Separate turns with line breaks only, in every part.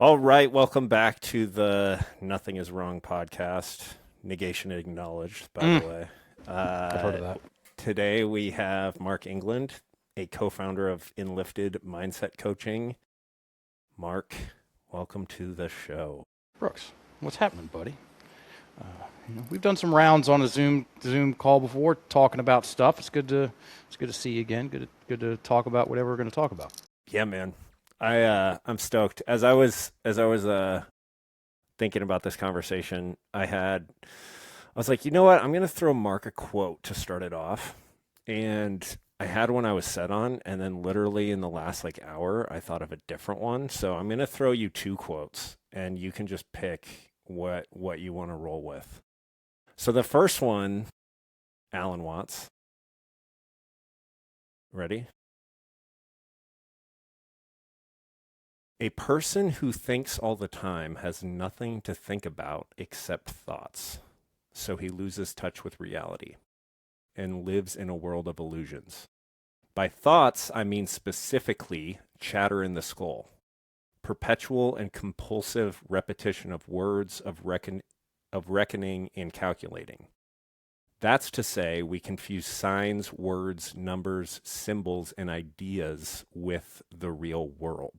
All right, welcome back to the Nothing is Wrong podcast. Negation acknowledged, by the
Mm,
way.
I've heard
Uh,
of that.
Today we have Mark England, a co-founder of Enlifted Mindset Coaching. Mark, welcome to the show.
Brooks, what's happening, buddy? Uh, we've done some rounds on a Zoom call before, talking about stuff. It's good to see you again. Good to talk about whatever we're going to talk about.
Yeah, man. I'm stoked. As I was thinking about this conversation, I was like, you know what? I'm gonna throw Mark a quote to start it off. And I had one I was set on, and then literally in the last like hour, I thought of a different one. So I'm gonna throw you two quotes, and you can just pick what you want to roll with. So the first one, Alan Watts. Ready? A person who thinks all the time has nothing to think about except thoughts. So he loses touch with reality and lives in a world of illusions. By thoughts, I mean specifically chatter in the skull, perpetual and compulsive repetition of words of reckoning and calculating. That's to say, we confuse signs, words, numbers, symbols, and ideas with the real world.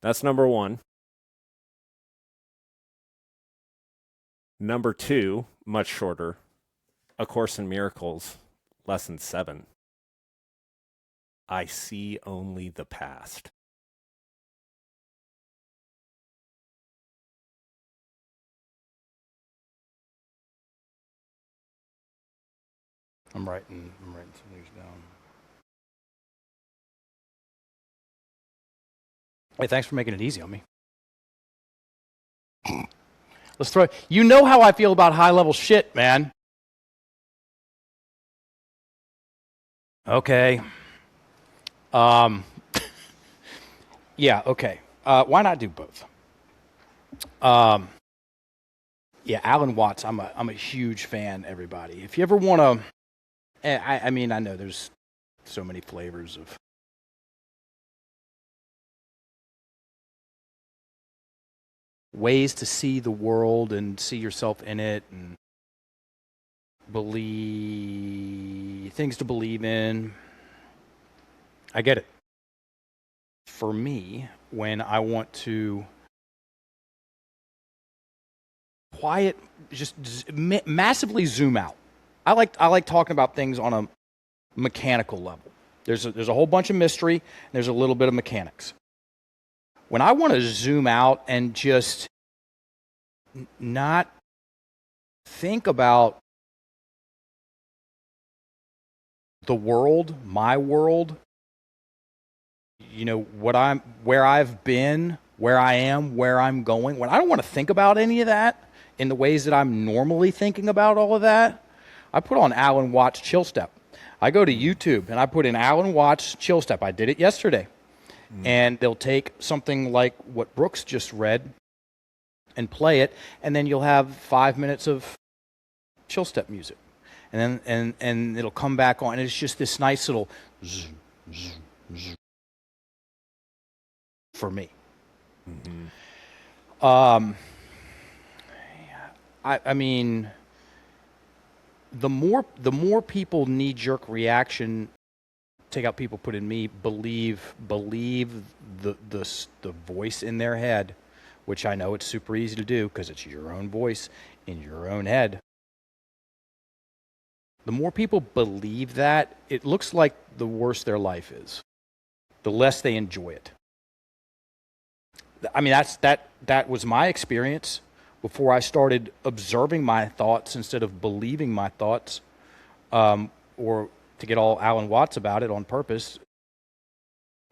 That's number one. Number two, much shorter, A Course in Miracles, Lesson 7. I see only the past.
I'm writing some of these down. Hey, thanks for making it easy on me. Let's throw. You know how I feel about high level shit, man. Okay. Um. Yeah. Okay. Why not do both? Um. Yeah, Alan Watts. I'm a huge fan. Everybody, if you ever want to, I mean, I know there's so many flavors of ways to see the world and see yourself in it, and believe things to believe in. I get it. For me, when I want to quiet, just massively zoom out. I like talking about things on a mechanical level. There's a whole bunch of mystery, and there's a little bit of mechanics. When I want to zoom out and just not think about the world, my world, where I've been, where I am, where I'm going. When I don't want to think about any of that in the ways that I'm normally thinking about all of that, I put on Alan Watts Chill Step. I go to YouTube and I put in Alan Watts Chill Step. I did it yesterday. And they'll take something like what Brooks just read and play it, and then you'll have 5 minutes of chill step music. And then and it'll come back on, and it's just this nice little zzz, zzz, zzz for me.
Mm-hmm.
I mean, the more people knee jerk reaction, take out people, put in me, believe the voice in their head, which I know it's super easy to do because it's your own voice in your own head. The more people believe that, it looks like the worse their life is, the less they enjoy it. I mean, that was my experience before I started observing my thoughts instead of believing my thoughts, or to get all Alan Watts about it on purpose.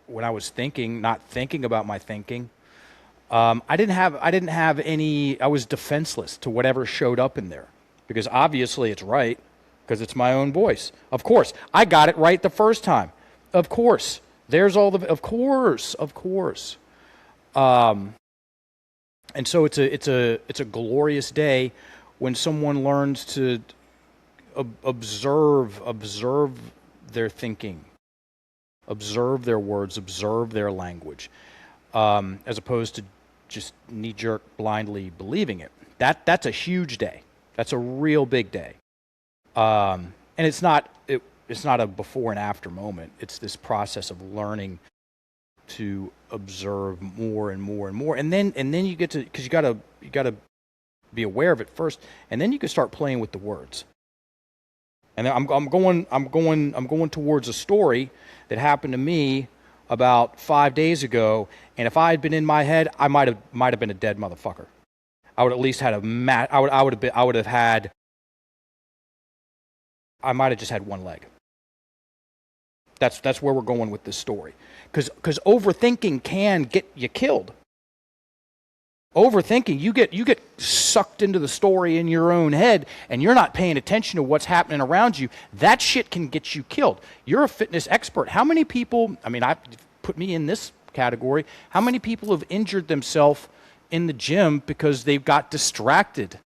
When I was thinking, not thinking about my thinking, I didn't have any. I was defenseless to whatever showed up in there because obviously it's right because it's my own voice. Of course, I got it right the first time. Of course, there's all the. Of course. And so it's a glorious day when someone learns to observe their thinking, observe their words, observe their language. as opposed to just knee-jerk blindly believing it. That's a huge day. That's a real big day. And it's not a before and after moment. It's this process of learning to observe more and more and more, and then you get to, because you gotta be aware of it first, and then you can start playing with the words. And I'm going towards a story that happened to me about 5 days ago, and if I had been in my head, I might have been a dead motherfucker. I would at least had I might have just had one leg. That's where we're going with this story, because overthinking can get you killed. Overthinking, you get sucked into the story in your own head, and you're not paying attention to what's happening around you. That shit can get you killed. You're a fitness expert. How many people, I put me in this category, how many people have injured themselves in the gym because they've got distracted?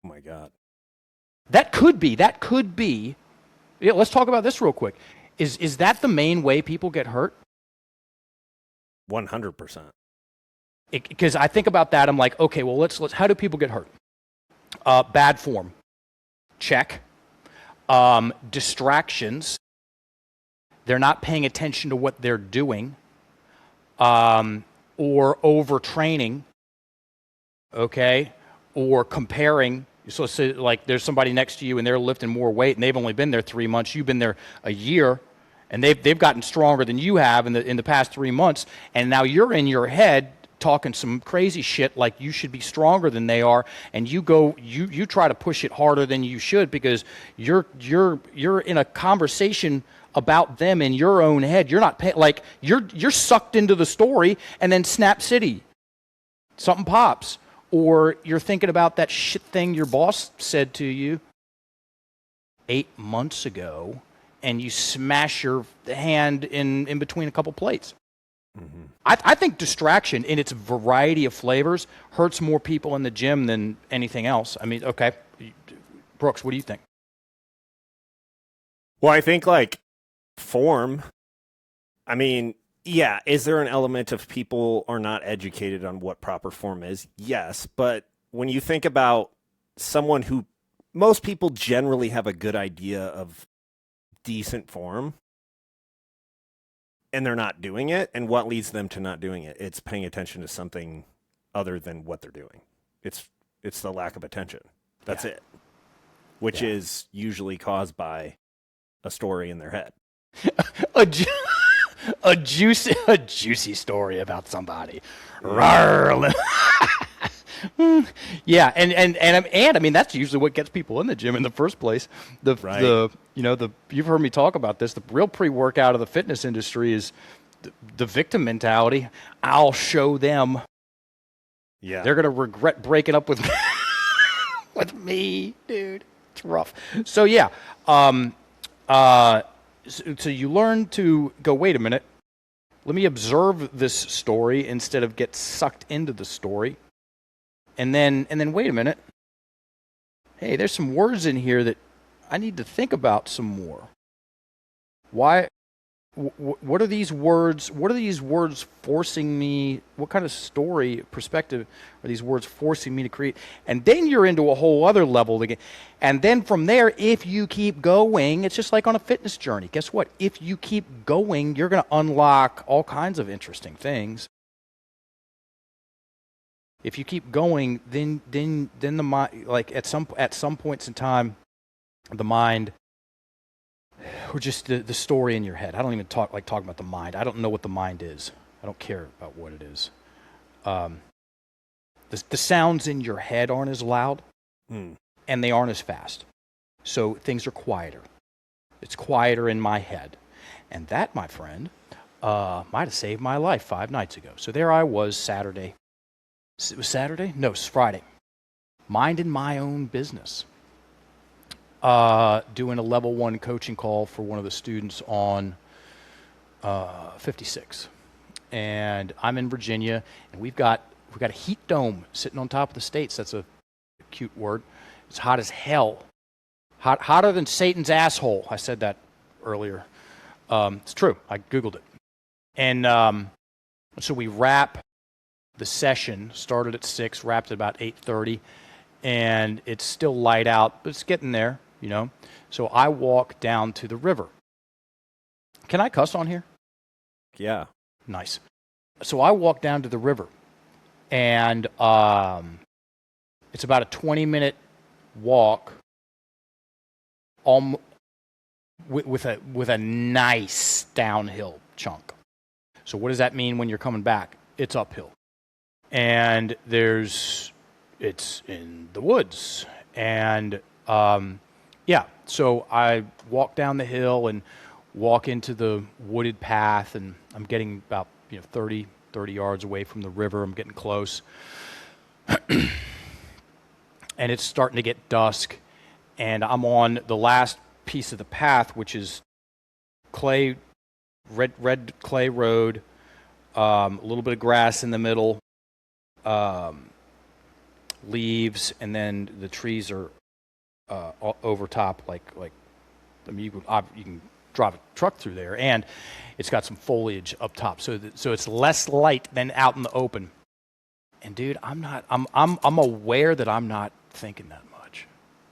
Oh my God.
That could be. Yeah, let's talk about this real quick. Is that the main way people get hurt?
100%.
Because I think about that, I'm like, okay, well, let's. How do people get hurt? Bad form, check. Distractions. They're not paying attention to what they're doing, or overtraining. Okay, or comparing. So say, like, there's somebody next to you and they're lifting more weight, and they've only been there 3 months. You've been there a year, and they've gotten stronger than you have in the past 3 months, and now you're in your head talking some crazy shit like you should be stronger than they are, and you try to push it harder than you should because you're in a conversation about them in your own head. You're not like you're sucked into the story, and then Snap City, something pops, or you're thinking about that shit thing your boss said to you 8 months ago, and you smash your hand in between a couple plates. Mm-hmm. I think distraction in its variety of flavors hurts more people in the gym than anything else. I mean, okay, Brooks, what do you think?
Well, I think like form, I mean, yeah, is there an element of people are not educated on what proper form is? Yes, but when you think about someone who, most people generally have a good idea of decent form, and they're not doing it, and what leads them to not doing it? It's paying attention to something other than what they're doing. It's the lack of attention. That's it. Which is usually caused by a story in their head.
a juicy story about somebody. Rawr. Yeah, and I mean that's usually what gets people in the gym in the first place. You've heard me talk about this. The real pre-workout of the fitness industry is the victim mentality. I'll show them. Yeah, they're gonna regret breaking up with with me, dude. It's rough. So yeah, so you learn to go. Wait a minute. Let me observe this story instead of get sucked into the story. And then wait a minute. Hey, there's some words in here that I need to think about some more. Why? What are these words? What are these words forcing me? What kind of story perspective are these words forcing me to create? And then you're into a whole other level again. And then from there, if you keep going, it's just like on a fitness journey. Guess what? If you keep going, you're going to unlock all kinds of interesting things. If you keep going, then the mind, like at some points in time, the mind, or just the story in your head. I don't even talk about the mind. I don't know what the mind is. I don't care about what it is. The sounds in your head aren't as loud, and they aren't as fast. So things are quieter. It's quieter in my head, and that, my friend, might have saved my life 5 nights ago. So there I was Saturday. It was Saturday? No, it was Friday. Minding my own business. Doing a level 1 coaching call for one of the students on 56. And I'm in Virginia, and we've got a heat dome sitting on top of the States. That's a cute word. It's hot as hell. Hotter than Satan's asshole. I said that earlier. It's true. I Googled it. And So we wrap the session, started at 6, wrapped at about 8:30, and it's still light out, but it's getting there, you know. So I walk down to the river. Can I cuss on here?
Yeah.
Nice. So I walk down to the river, and it's about a 20-minute walk with a nice downhill chunk. So what does that mean when you're coming back? It's uphill. And it's in the woods. And so I walk down the hill and walk into the wooded path, and I'm getting about 30 yards away from the river. I'm getting close. And it's starting to get dusk, and I'm on the last piece of the path, which is red clay road, a little bit of grass in the middle, leaves, and then the trees are over top. You can drive a truck through there, and it's got some foliage up top, so it's less light than out in the open. And dude, I'm aware that I'm not thinking that much.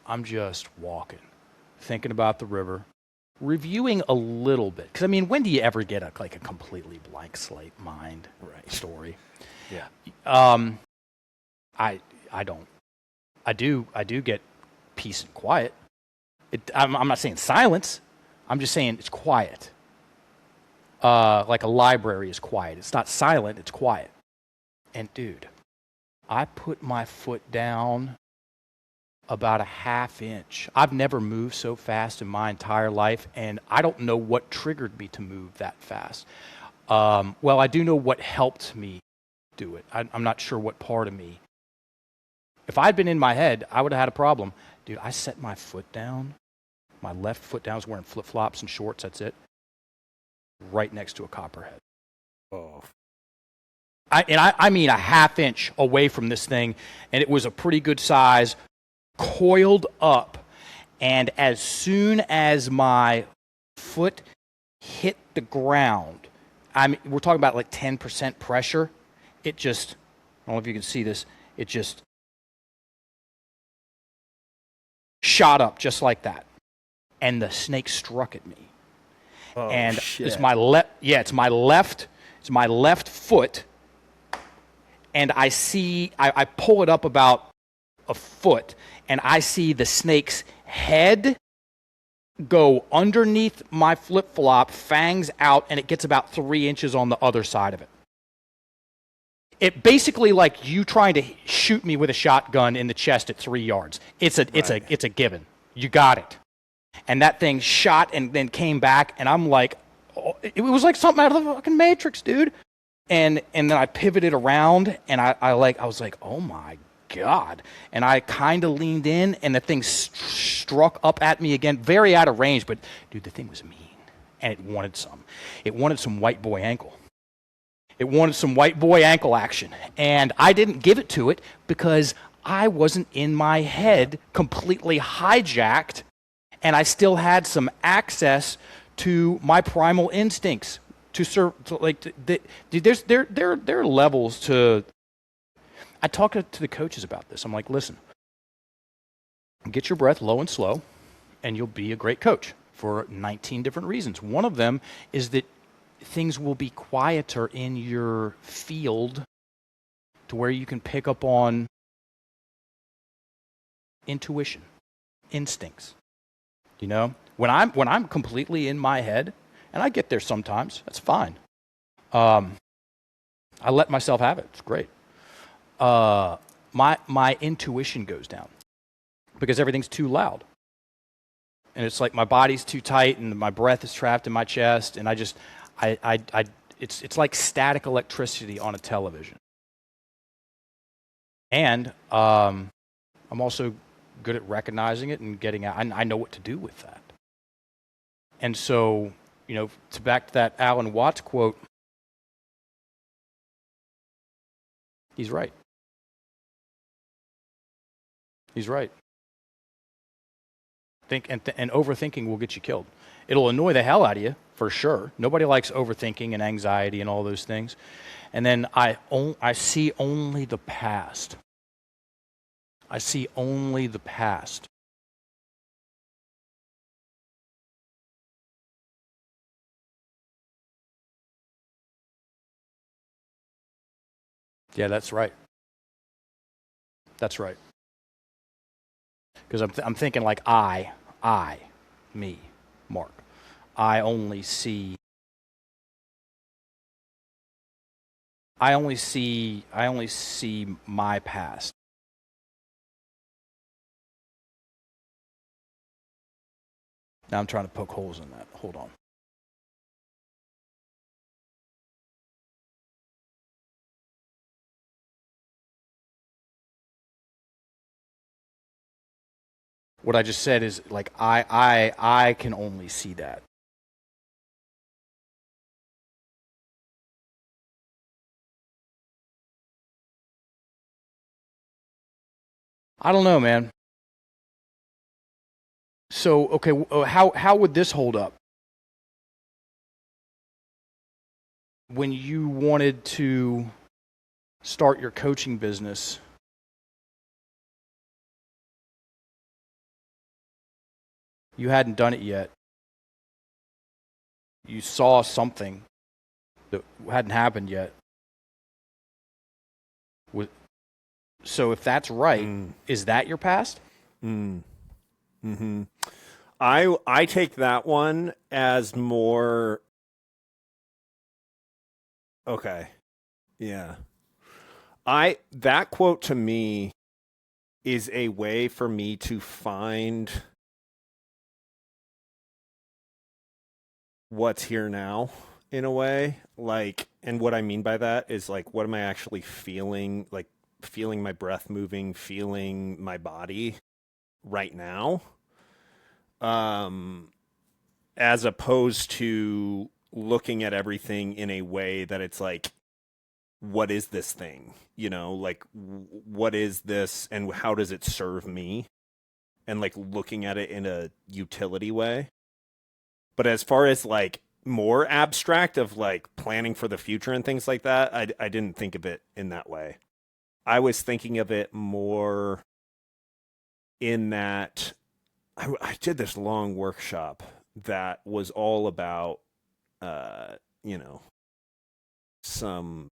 I'm just walking, thinking about the river, reviewing a little bit. Because I mean, when do you ever get a completely blank slate mind story?
Yeah.
I don't. I do get peace and quiet. I'm not saying silence. I'm just saying it's quiet. Like a library is quiet. It's not silent, it's quiet. And dude, I put my foot down about a half inch. I've never moved so fast in my entire life, and I don't know what triggered me to move that fast. Well, I do know what helped me do it. I'm not sure what part of me. If I'd been in my head, I would have had a problem. Dude, I set my foot down. My left foot down. I was wearing flip-flops and shorts, that's it. Right next to a copperhead.
Oh.
I mean a half inch away from this thing, and it was a pretty good size, coiled up. And as soon as my foot hit the ground, we're talking about like 10% pressure. It just, I don't know if you can see this, it just shot up just like that. And the snake struck at me.
Oh,
and
shit.
It's my left foot. And I pull it up about a foot, and I see the snake's head go underneath my flip-flop, fangs out, and it gets about 3 inches on the other side of it. It basically like you trying to shoot me with a shotgun in the chest at 3 yards. It's a given. You got it. And that thing shot and then came back, and I'm like, oh, it was like something out of the fucking Matrix, dude. And then I pivoted around, and I was like, oh my God. And I kind of leaned in, and the thing struck up at me again, very out of range, but dude, the thing was mean, and it wanted some. It wanted some white boy ankle. It wanted some white boy ankle action, and I didn't give it to it because I wasn't in my head completely hijacked, and I still had some access to my primal instincts. There are levels to. I talk to the coaches about this. I'm like, listen, get your breath low and slow, and you'll be a great coach for 19 different reasons. One of them is that things will be quieter in your field to where you can pick up on intuition, instincts. You know, when I'm completely in my head. And I get there sometimes. That's fine. I let myself have it. It's great. My intuition goes down because everything's too loud. And it's like my body's too tight and my breath is trapped in my chest. And it's like static electricity on a television. And I'm also good at recognizing it and getting out. I know what to do with that. And so, back to that Alan Watts quote, he's right. He's right. And overthinking will get you killed. It'll annoy the hell out of you, for sure. Nobody likes overthinking and anxiety and all those things. And then I see only the past. I see only the past. Yeah, that's right. That's right. Because I'm thinking like me, Mark. I only see my past. Now I'm trying to poke holes in that. Hold on. What I just said is like I can only see that. I don't know, man. So okay, how would this hold up? When you wanted to start your coaching business, you hadn't done it yet. You saw something that hadn't happened yet. So if that's right, is that your past?
Mm-hmm. I take that one as more okay. Yeah. That quote to me is a way for me to find what's here now in a way. Like, and what I mean by that is like, what am I actually feeling? Like, feeling my breath moving, feeling my body right now. Um, as opposed to looking at everything in a way that it's like, what is this thing? You know, like, what is this and how does it serve me? And like looking at it in a utility way. But as far as like more abstract of like planning for the future and things like that, I didn't think of it in that way. I was thinking of it more in that I did this long workshop that was all about, you know, some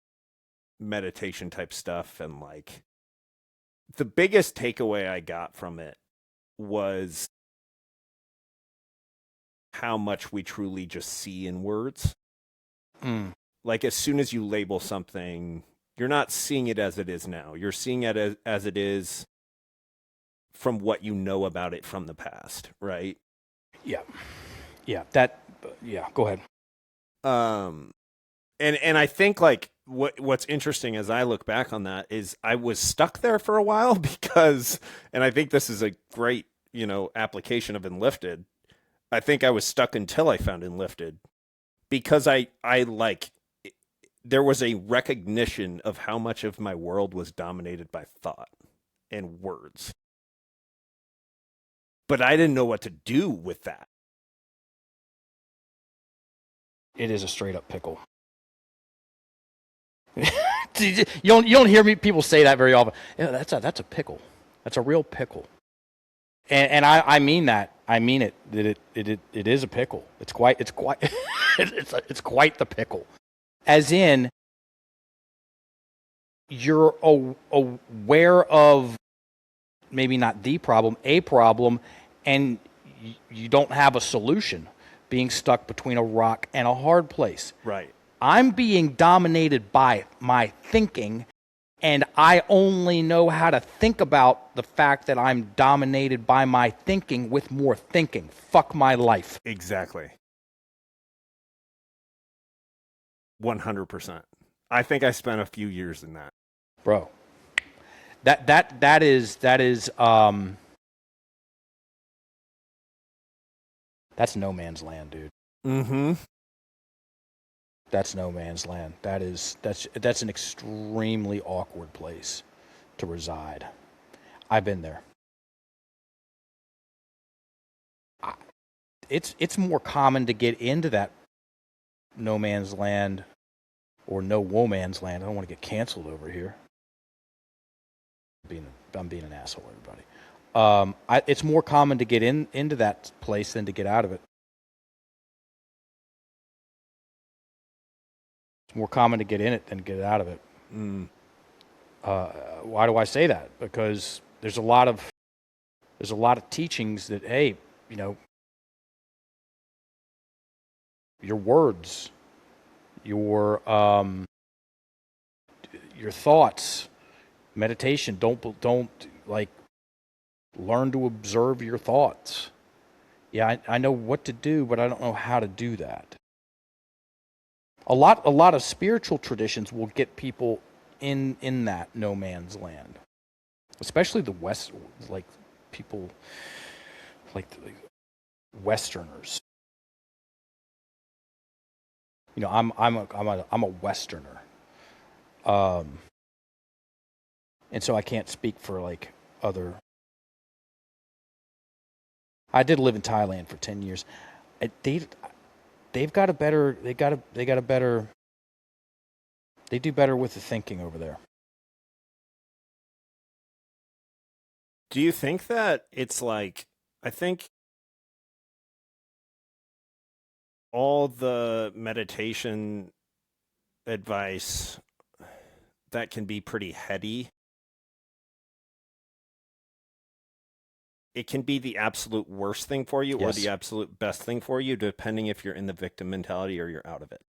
meditation type stuff. And like the biggest takeaway I got from it was how much we truly just see in words. Like as soon as you label something, you're not seeing it as it is now. You're seeing it as it is from what you know about it from the past, right?
Yeah. Yeah. That. Yeah. Go ahead.
And I think like what's interesting as I look back on that is I was stuck there for a while because, and I think this is a great application of Enlifted. I think I was stuck until I found Enlifted because I like there was a recognition of how much of my world was dominated by thought and words. But I didn't know what to do with that.
It is a straight up pickle. you don't hear me people say that very often. Yeah, that's a pickle. That's a real pickle. And I mean that. I mean it. It is a pickle. It's quite it's quite the pickle. As in, you're aware of maybe not the problem, a problem, and you don't have a solution. Being stuck between a rock and a hard place.
Right.
I'm being dominated by my thinking, and I only know how to think about the fact that I'm dominated by my thinking with more thinking. Fuck my life.
Exactly. 100%. I think I spent a few years in that.
Bro. That is that's no man's land, dude.
Mm-hmm.
That's no man's land. That's an extremely awkward place to reside. I've been there. It's more common to get into that no man's land or no woman's land. I don't want to get canceled over here. I'm being an asshole, everybody. It's more common to get into that place than to get out of it. It's more common to get in it than to get out of it.
Mm.
Why do I say that? Because there's a lot of teachings that, hey, you know, your words, your thoughts, meditation. Don't like learn to observe your thoughts. Yeah, I know what to do, but I don't know how to do that. A lot of spiritual traditions will get people in that no man's land, especially the West, like people like the Westerners. You know, I'm a Westerner, and so I can't speak for like other. I did live in Thailand for 10 years. They've got a better. They got a better. They do better with the thinking over there.
Do you think that it's like, I think all the meditation advice that can be pretty heady, it can be the absolute worst thing for you or
Yes.
the absolute best thing for you, depending if you're in the victim mentality or you're out of it.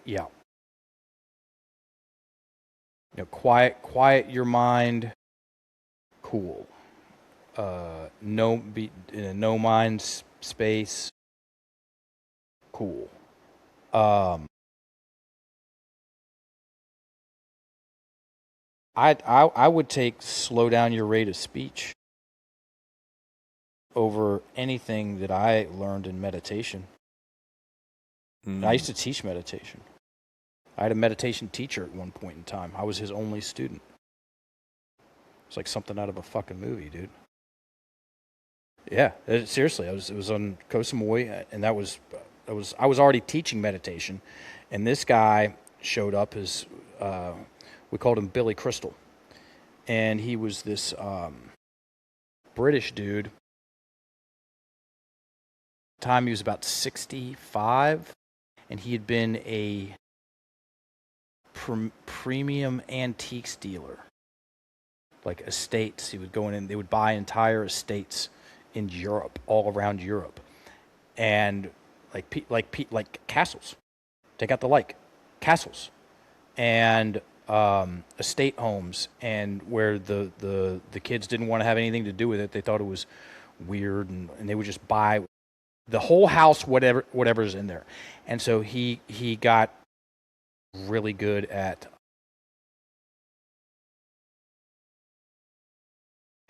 Yeah. You know, quiet your mind. Cool. Be in a no mind space. Cool. I would take slow down your rate of speech over anything that I learned in meditation. And I used to teach meditation. I had a meditation teacher at one point in time. I was his only student. It's like something out of a fucking movie, dude. Yeah, seriously. It was on Koh Samui, and I was already teaching meditation, and this guy showed up as we called him Billy Crystal, and he was this British dude. At the time he was about 65, and he had been a premium antiques dealer, like estates. He would go in and they would buy entire estates in Europe, all around Europe, and like castles. Take out the like castles and estate homes, and where the kids didn't want to have anything to do with it. They thought it was weird, and they would just buy the whole house, whatever's in there. And so he got really good at.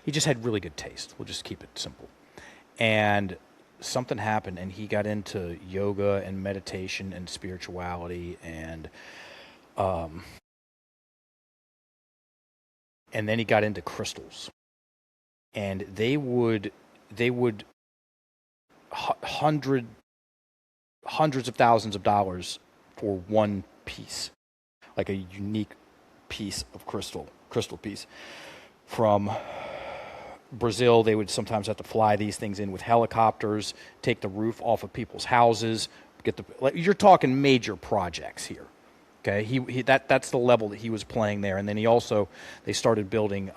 He just had really good taste. We'll just keep it simple. And something happened, and he got into yoga and meditation and spirituality, and then he got into crystals. And they would hundreds of thousands of dollars for one piece, like a unique piece of crystal piece from Brazil. They would sometimes have to fly these things in with helicopters, take the roof off of people's houses, you're talking major projects here. Okay, that's the level that he was playing there. And then they started building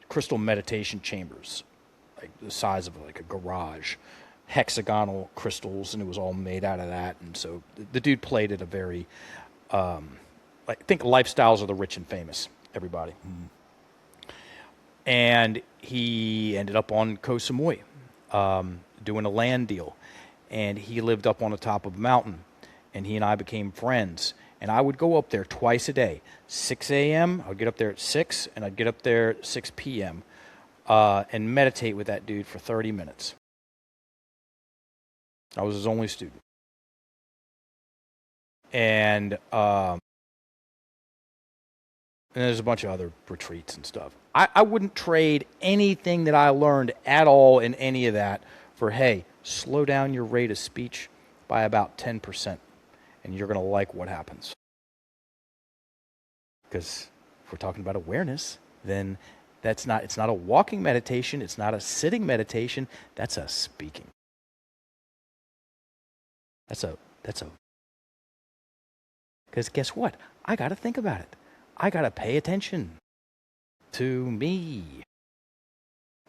crystal meditation chambers, like the size of like a garage, hexagonal crystals, and it was all made out of that. And so the dude played at a very, I think lifestyles of the rich and famous, everybody. Mm. And he ended up on Koh Samui, doing a land deal. And he lived up on the top of a mountain, and he and I became friends. And I would go up there twice a day, 6 a.m. I'd get up there at 6, and I'd get up there at 6 p.m. And meditate with that dude for 30 minutes. I was his only student. And there's a bunch of other retreats and stuff. I wouldn't trade anything that I learned at all in any of that for, hey, slow down your rate of speech by about 10%, and you're going to like what happens. Because if we're talking about awareness, then it's not a walking meditation, it's not a sitting meditation, that's a speaking. Because guess what? I got to think about it. I got to pay attention to me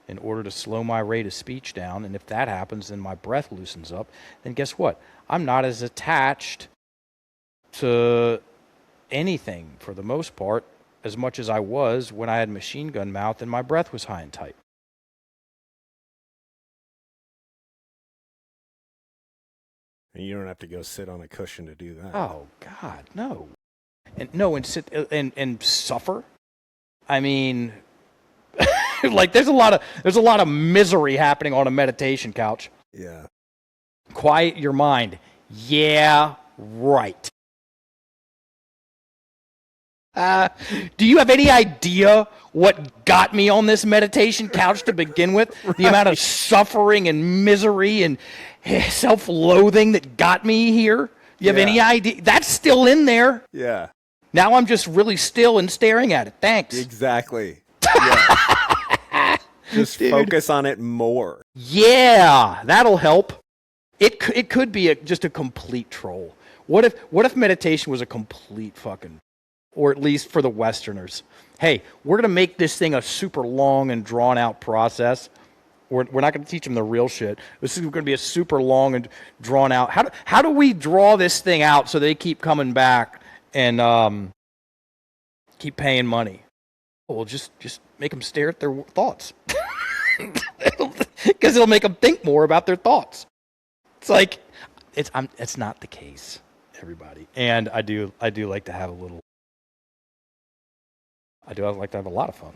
in order to slow my rate of speech down. And if that happens, then my breath loosens up. Then guess what? I'm not as attached to anything, for the most part, as much as I was when I had machine gun mouth and my breath was high and tight.
And you don't have to go sit on a cushion to do that.
Oh God, no. And sit and suffer. I mean, like there's a lot of misery happening on a meditation couch.
Yeah.
Quiet your mind. Yeah, right. Do you have any idea what got me on this meditation couch to begin with? Right. The amount of suffering and misery and self-loathing that got me here? You have any idea? That's still in there.
Yeah.
Now I'm just really still and staring at it. Thanks.
Exactly. Yeah. Just focus on it more.
Yeah, that'll help. It could be just a complete troll. What if meditation was a complete fucking, or at least for the Westerners? Hey, we're going to make this thing a super long and drawn out process. We're not going to teach them the real shit. This is going to be a super long and drawn out. How do we draw this thing out so they keep coming back and keep paying money? Well, just make them stare at their thoughts. Because it'll make them think more about their thoughts. It's like it's not the case, everybody. And I do like to have a little. I like to have a lot of fun.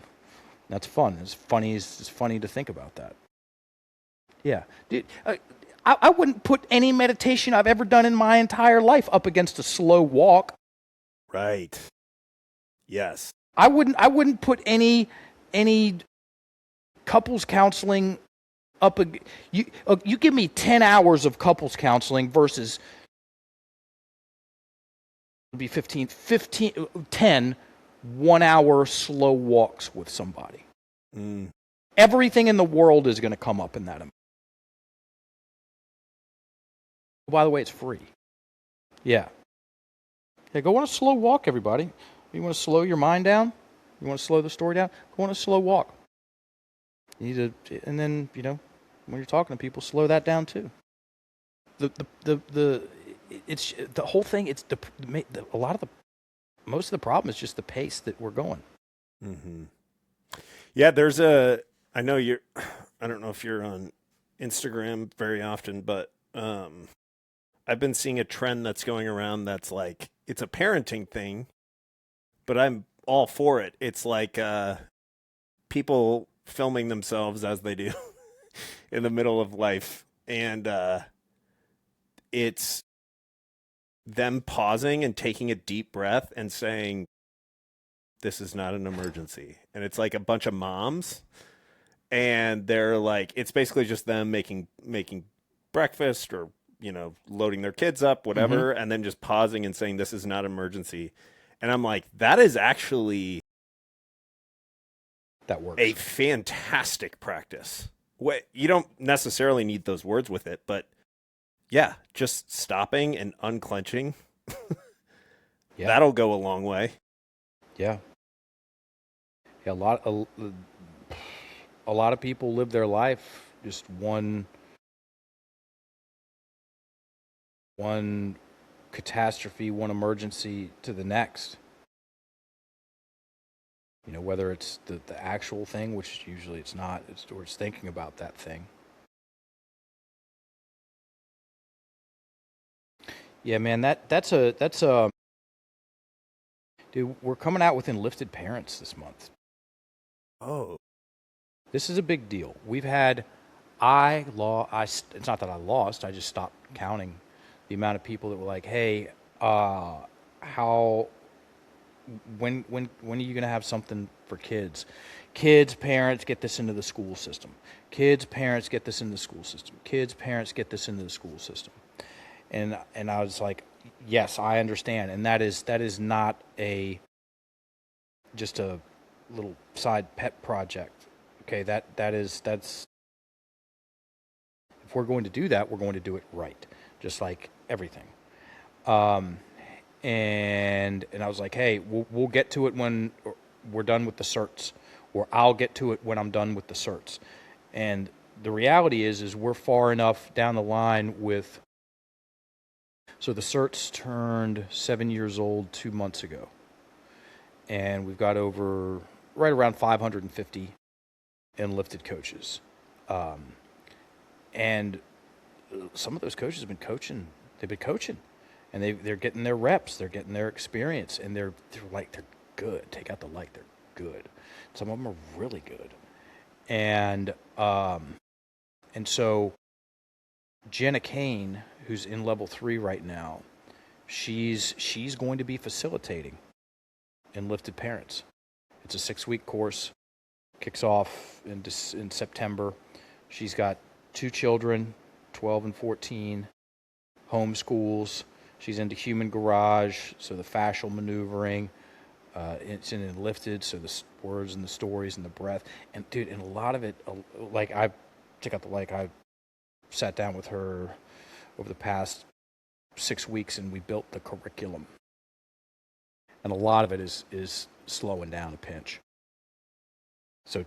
That's fun. It's funny to think about that. Yeah, dude, I wouldn't put any meditation I've ever done in my entire life up against a slow walk.
Right. Yes.
I wouldn't put any couples counseling up. You give me 10 hours of couples counseling versus it'd be 10 1-hour slow walks with somebody. Everything in the world is going to come up in that. By the way, it's free. Yeah. Hey, go on a slow walk, everybody. You want to slow your mind down? You want to slow the story down? Go on a slow walk. You need to, and then, when you're talking to people, slow that down too. It's the whole thing. It's most of the problem is just the pace that we're going.
Mm-hmm. Yeah, I don't know if you're on Instagram very often, but I've been seeing a trend that's going around that's like, it's a parenting thing, but I'm all for it. It's like people filming themselves as they do in the middle of life. And it's them pausing and taking a deep breath and saying, this is not an emergency. And it's like a bunch of moms, and they're like, it's basically just them making breakfast or, loading their kids up, whatever, and then just pausing and saying, this is not an emergency. And I'm like, that is actually
that works.
A fantastic practice. You don't necessarily need those words with it, but yeah, just stopping and unclenching, that'll go a long way.
Yeah. Yeah, a lot of people live their life just one catastrophe, one emergency to the next. Whether it's the actual thing, which usually it's not, or it's thinking about that thing. Yeah, man, that's a dude, we're coming out with Enlifted parents this month.
Oh.
This is a big deal. We've had, it's not that I lost, I just stopped counting the amount of people that were like, hey, how when are you going to have something for kids? Kids, parents, get this into the school system. Kids, parents, get this into the school system. Kids, parents, get this into the school system. And I was like, yes, I understand. And that is not just a little side pet project. Okay, that's if we're going to do that, we're going to do it right, just like everything. And I was like, hey, we'll get to it when we're done with the certs, or I'll get to it when I'm done with the certs. And the reality is we're far enough down the line with. So the certs turned 7 years old 2 months ago, and we've got over right around 550 Enlifted coaches, and some of those coaches have been coaching. They've been coaching, and they're getting their reps, they're getting their experience, and they're good. Take out the they're good. Some of them are really good, and so Jenna Kane, who's in level 3 right now, she's going to be facilitating Enlifted parents. It's a 6-week course, kicks off in September. She's got 2 children, 12 and 14, homeschools. She's into human garage, so the fascial maneuvering. It's in Enlifted, so the words and the stories and the breath. And dude, and a lot of it, I sat down with her over the past 6 weeks, and we built the curriculum. And a lot of it is slowing down a pinch. So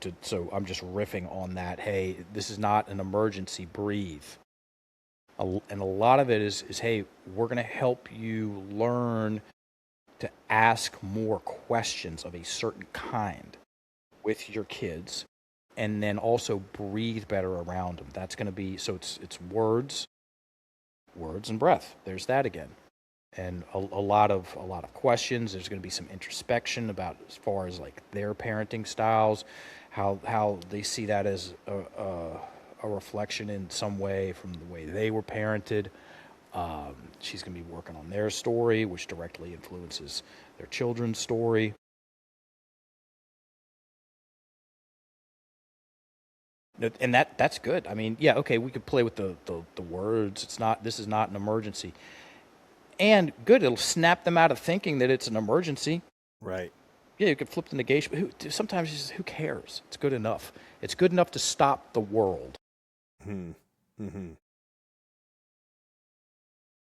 I'm just riffing on that. Hey, this is not an emergency. Breathe. And a lot of it is hey, we're going to help you learn to ask more questions of a certain kind with your kids, and then also breathe better around them. That's going to be, so it's words and breath. There's that again. And a lot of questions. There's going to be some introspection about as far as like their parenting styles, how they see that as a reflection in some way from the way they were parented. She's going to be working on their story, which directly influences their children's story. And that's good. I mean, yeah, okay, we could play with the words. This is not an emergency. And good, it'll snap them out of thinking that it's an emergency.
Right.
Yeah, you could flip the negation. Sometimes who cares? It's good enough. It's good enough to stop the world.
Mm-hmm.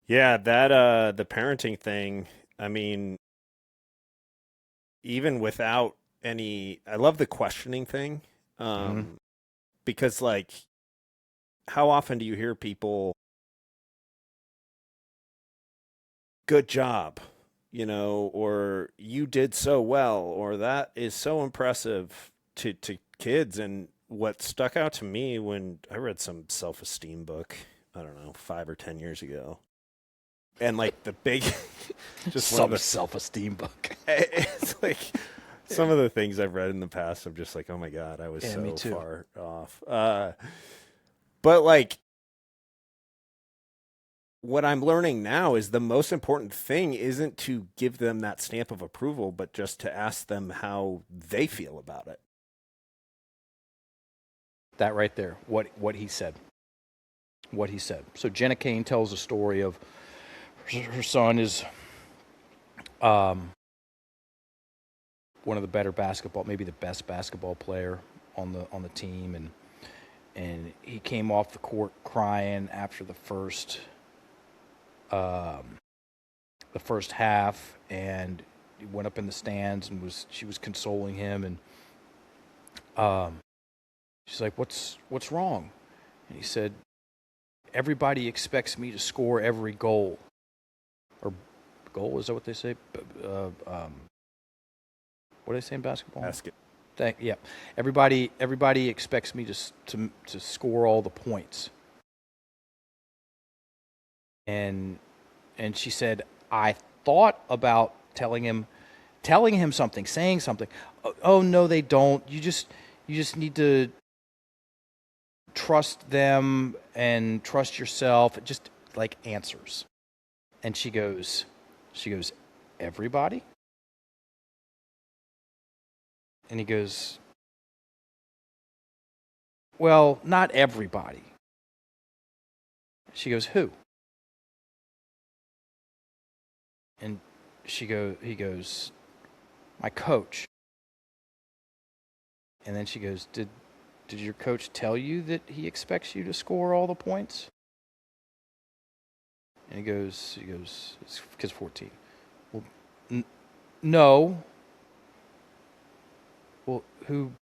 Yeah, that the parenting thing, I mean, even without any, I love the questioning thing. Because like, how often do you hear people, good job, or you did so well, or that is so impressive to kids? And what stuck out to me when I read some self-esteem book, I don't know, 5 or 10 years ago, and like the big, just
some self-esteem book.
It's like some of the things I've read in the past, I'm just like, oh my God, I was
me too.
far off. But like, what I'm learning now is the most important thing isn't to give them that stamp of approval, but just to ask them how they feel about it.
That right there, what he said. What he said. So Jenna Kane tells a story of her son is one of the better basketball, maybe the best basketball player on the team, and he came off the court crying after the first half, and he went up in the stands and she was consoling him, and she's like, what's wrong? And he said, everybody expects me to score every goal. Or goal, is that what they say? What do they say in basketball?
Basket.
Yeah. Everybody expects me to score all the points. And she said, I thought about telling him something, saying something. Oh no, they don't. You just need to trust them and trust yourself. Just like answers. And she goes, everybody? And he goes, well, not everybody. She goes, who? And he goes, my coach. And then she goes, did your coach tell you that he expects you to score all the points? And he goes, it's kid's 14. Well, no. Well, who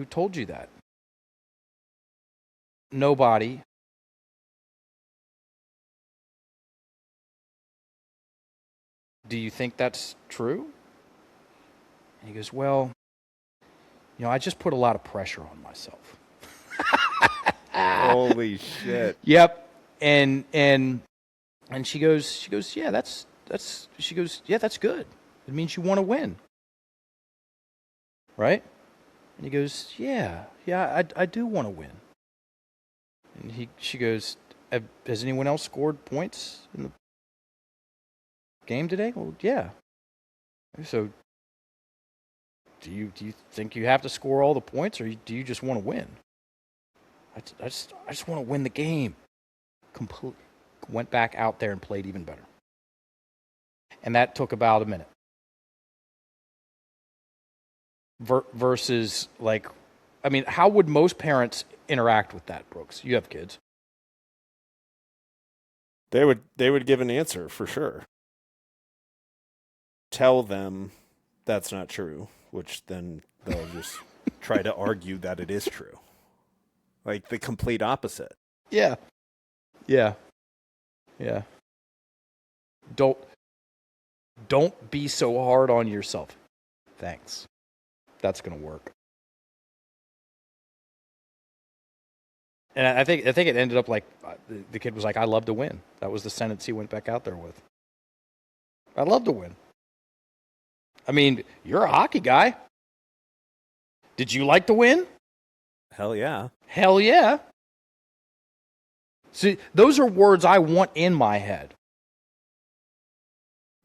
told you that? Nobody. Do you think that's true? And he goes, well, I just put a lot of pressure on myself.
Holy shit.
Yep. And she goes, yeah, that's good. It means you want to win. Right? And he goes, yeah, I do want to win. And she goes, has anyone else scored points in the game today? Well, yeah. So do you think you have to score all the points, or do you just want to win? I just want to win the game. Went back out there and played even better. And that took about a minute. Versus, like, I mean, how would most parents interact with that, Brooks? You have kids.
They would give an answer for sure. Tell them that's not true, which then they'll just try to argue that it is true. Like the complete opposite.
Yeah. Don't be so hard on yourself. Thanks. That's going to work. And I think it ended up like the kid was like, I love to win. That was the sentence he went back out there with. I love to win. I mean, you're a hockey guy. Did you like to win?
Hell yeah.
Hell yeah. See, those are words I want in my head.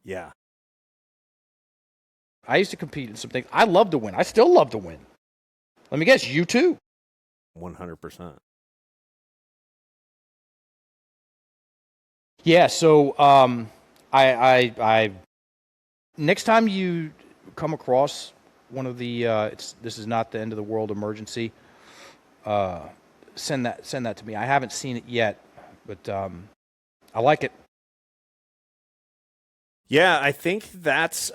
Yeah.
I used to compete in some things. I love to win. I still love to win. Let me guess, you too.
100%.
Yeah, so I next time you come across one of the this is not the end of the world emergency, send that to me. I haven't seen it yet, but I like it.
Yeah, I think that's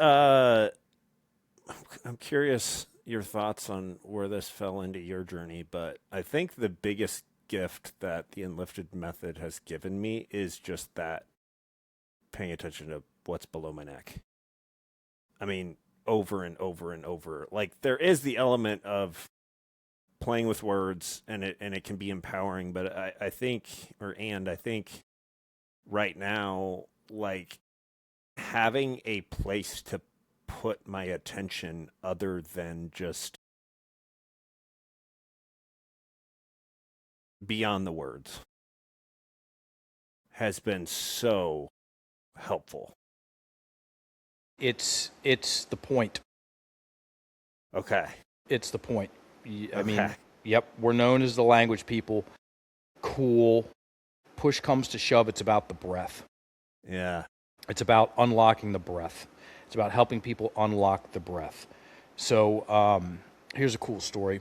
I'm curious your thoughts on where this fell into your journey, but I think the biggest gift that the Enlifted method has given me is just that paying attention to what's below my neck. I mean, over and over and over. Like, there is the element of playing with words, and it can be empowering, but I think right now, like, having a place to put my attention other than just beyond the words has been so helpful.
It's the point.
Okay.
It's the point. I mean, yep, we're known as the language people. Cool. Push comes to shove, it's about the breath.
Yeah.
It's about unlocking the breath. It's about helping people unlock the breath. So here's a cool story,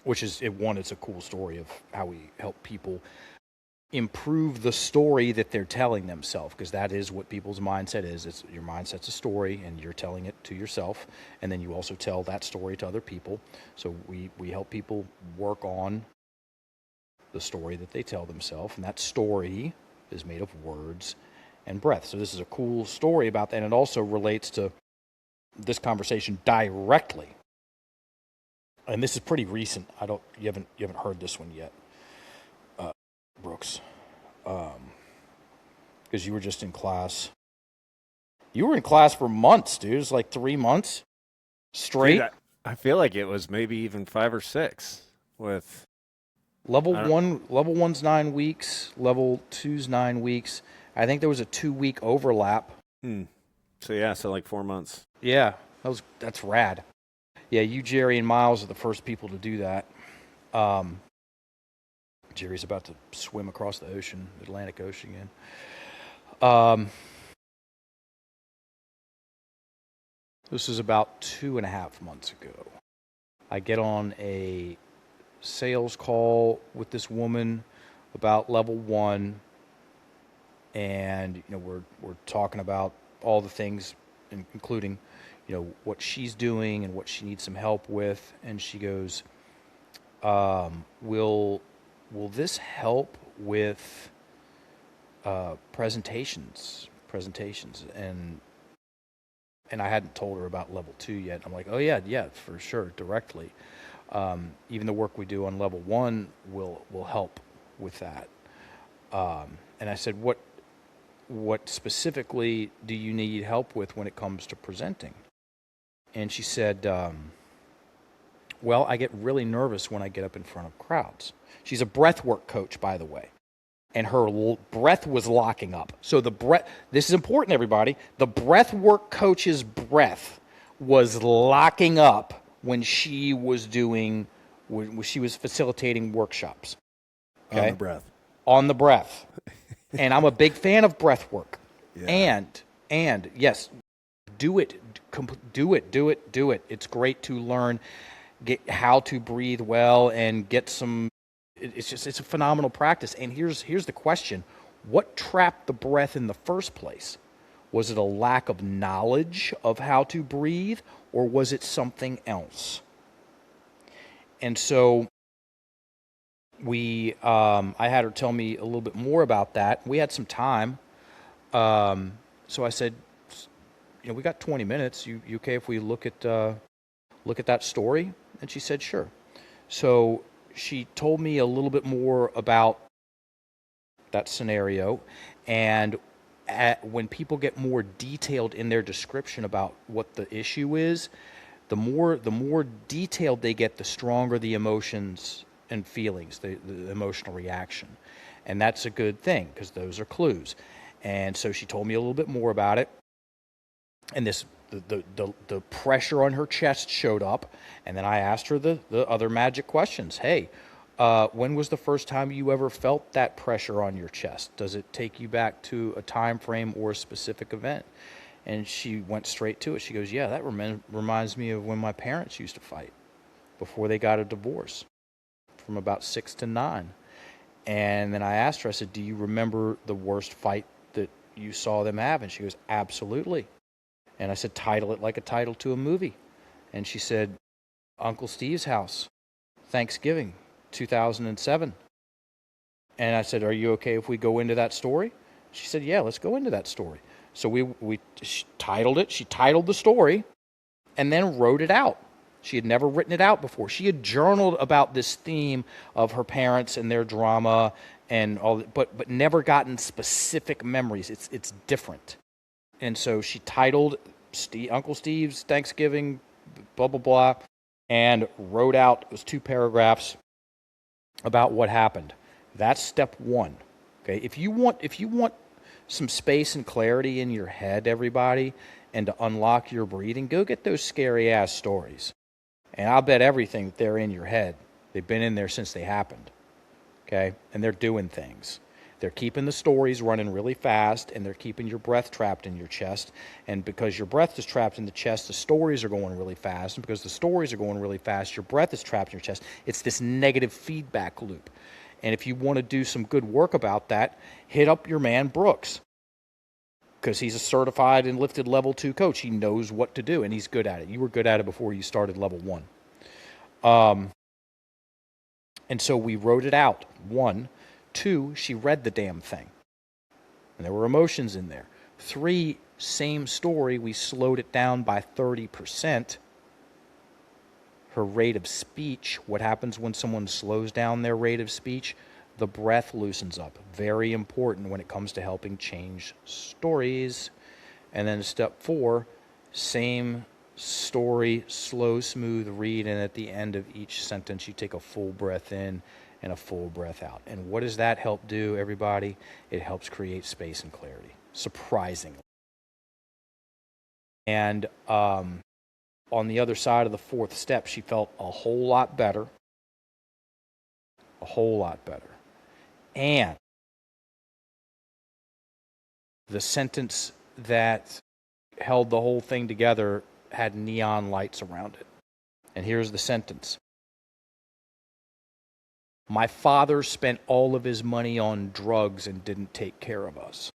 which is, it's a cool story of how we help people improve the story that they're telling themselves, because that is what people's mindset is. It's your mindset's a story, and you're telling it to yourself, and then you also tell that story to other people. So we help people work on the story that they tell themselves, and that story is made of words and breath. So this is a cool story about that, and it also relates to this conversation directly. And this is pretty recent. You haven't heard this one yet, Brooks, because you were just in class. You were in class for months, dude. It was like 3 months straight.
Dude, I feel like it was maybe even 5 or 6 with
level 1's 9 weeks, level 2's 9 weeks. I think there was a 2-week overlap.
So yeah, so like 4 months.
Yeah, that's rad. Yeah, you, Jerry, and Miles are the first people to do that. Jerry's about to swim across the ocean, Atlantic Ocean again. This is about 2.5 months ago. I get on a sales call with this woman about level 1, and we're talking about all the things, including what she's doing and what she needs some help with. And she goes, will this help with presentations? And I hadn't told her about level 2 yet. I'm like, oh yeah, for sure, directly. Even the work we do on level 1 will help with that. And I said, what specifically do you need help with when it comes to presenting? And she said, well, I get really nervous when I get up in front of crowds. She's a breathwork coach, by the way. And her breath was locking up. So this is important, everybody. The breathwork coach's breath was locking up when she was facilitating workshops. Okay?
On the breath.
On the breath. And I'm a big fan of breathwork.
Yeah.
And yes, do it. It's great to learn how to breathe well and get some. It's a phenomenal practice. And here's the question: what trapped the breath in the first place? Was it a lack of knowledge of how to breathe, or was it something else? And so I had her tell me a little bit more about that. We had some time, so I said, we got 20 minutes. You okay if we look at that story? And she said, sure. So she told me a little bit more about that scenario, and when people get more detailed in their description about what the issue is, the more detailed they get, the stronger the emotions and feelings, the emotional reaction. And that's a good thing, because those are clues. And so she told me a little bit more about it, and the pressure on her chest showed up. And then I asked her the other magic questions. Hey, when was the first time you ever felt that pressure on your chest? Does it take you back to a time frame or a specific event? And she went straight to it. She goes, yeah, that reminds me of when my parents used to fight before they got a divorce, from about 6 to 9. And then I asked her, I said, do you remember the worst fight that you saw them have? And she goes, absolutely. And I said, title it like a title to a movie. And she said, Uncle Steve's house, Thanksgiving, 2007. And I said, are you okay if we go into that story? She said, yeah, let's go into that story. So she titled it. She titled the story and then wrote it out. She had never written it out before. She had journaled about this theme of her parents and their drama and all, but never gotten specific memories. It's different. And so she titled Uncle Steve's Thanksgiving, blah, blah, blah, and wrote out, it was 2 paragraphs about what happened. That's step 1. Okay, if you want some space and clarity in your head, everybody, and to unlock your breathing, go get those scary ass stories. And I'll bet everything that they're in your head. They've been in there since they happened. Okay? And they're doing things. They're keeping the stories running really fast, and they're keeping your breath trapped in your chest. And because your breath is trapped in the chest, the stories are going really fast. And because the stories are going really fast, your breath is trapped in your chest. It's this negative feedback loop. And if you want to do some good work about that, hit up your man Brooks, because he's a certified Enlifted level 2 coach. He knows what to do, and he's good at it. You were good at it before you started level 1. And so we wrote it out. 1. 2, she read the damn thing. And there were emotions in there. 3, same story. We slowed it down by 30%. Her rate of speech, what happens when someone slows down their rate of speech? The breath loosens up. Very important when it comes to helping change stories. And then step 4, same story, slow, smooth read, and at the end of each sentence, you take a full breath in and a full breath out. And what does that help do, everybody? It helps create space and clarity, surprisingly. And on the other side of the fourth step, she felt a whole lot better. A whole lot better. And the sentence that held the whole thing together had neon lights around it. And here's the sentence. My father spent all of his money on drugs and didn't take care of us.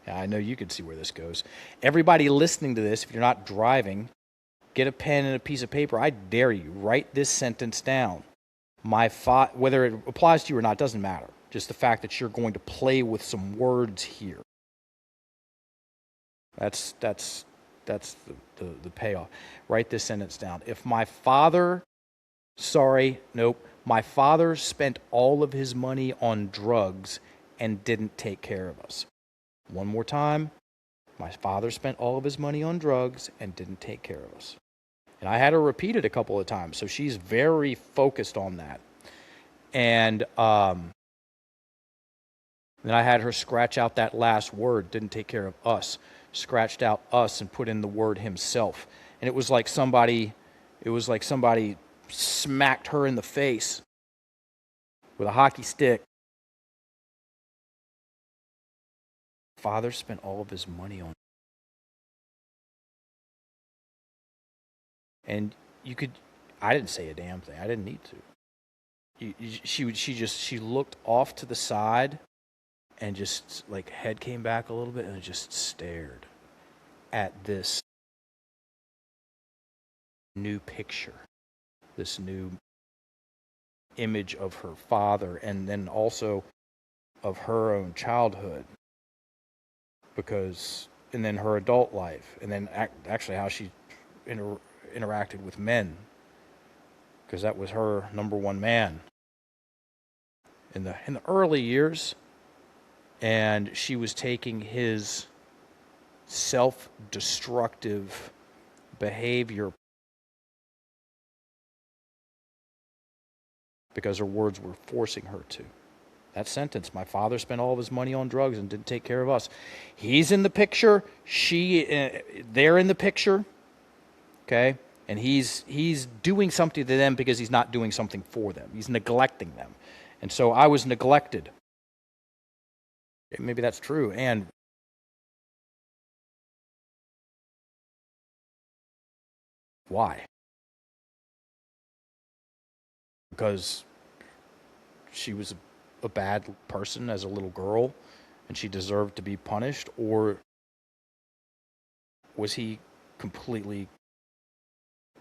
I know you can see where this goes. Everybody listening to this, if you're not driving, get a pen and a piece of paper. I dare you, write this sentence down. Whether it applies to you or not doesn't matter. Just the fact that you're going to play with some words here. That's the payoff. Write this sentence down. If my father spent all of his money on drugs and didn't take care of us. One more time. My father spent all of his money on drugs and didn't take care of us. And I had her repeat it a couple of times, so she's very focused on that. And then I had her scratch out that last word, didn't take care of us. Scratched out us and put in the word himself. And it was like somebody smacked her in the face with a hockey stick. Father spent all of his money on. And I didn't say a damn thing. I didn't need to. She looked off to the side and just like head came back a little bit and just stared at this new picture, this new image of her father, and then also of her own childhood, and then her adult life, and then actually how she interacted with men, because that was her number one man in the early years, and she was taking his self-destructive behavior because her words were forcing her to. That sentence, my father spent all of his money on drugs and didn't take care of us. He's in the picture. They're in the picture. Okay? And he's doing something to them because he's not doing something for them. He's neglecting them. And so I was neglected. Maybe that's true. And why? Because she was a bad person as a little girl and she deserved to be punished? Or was he completely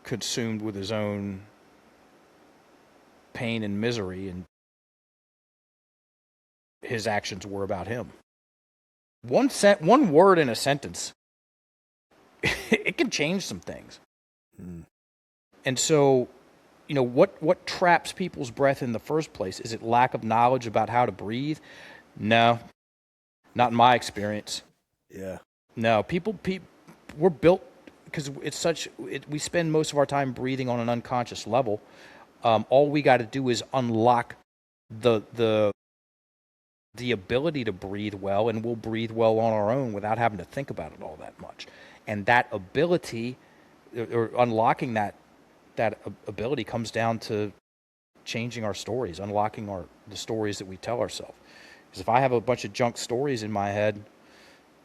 consumed with his own pain and misery and his actions were about him? One word in a sentence, it can change some things. And so, what traps people's breath in the first place? Is it lack of knowledge about how to breathe? No, not in my experience.
Yeah.
No, we're built because we spend most of our time breathing on an unconscious level. All we got to do is unlock the ability to breathe well, and we'll breathe well on our own without having to think about it all that much. And that ability, or unlocking that ability, comes down to changing our stories, unlocking the stories that we tell ourselves. Because if I have a bunch of junk stories in my head,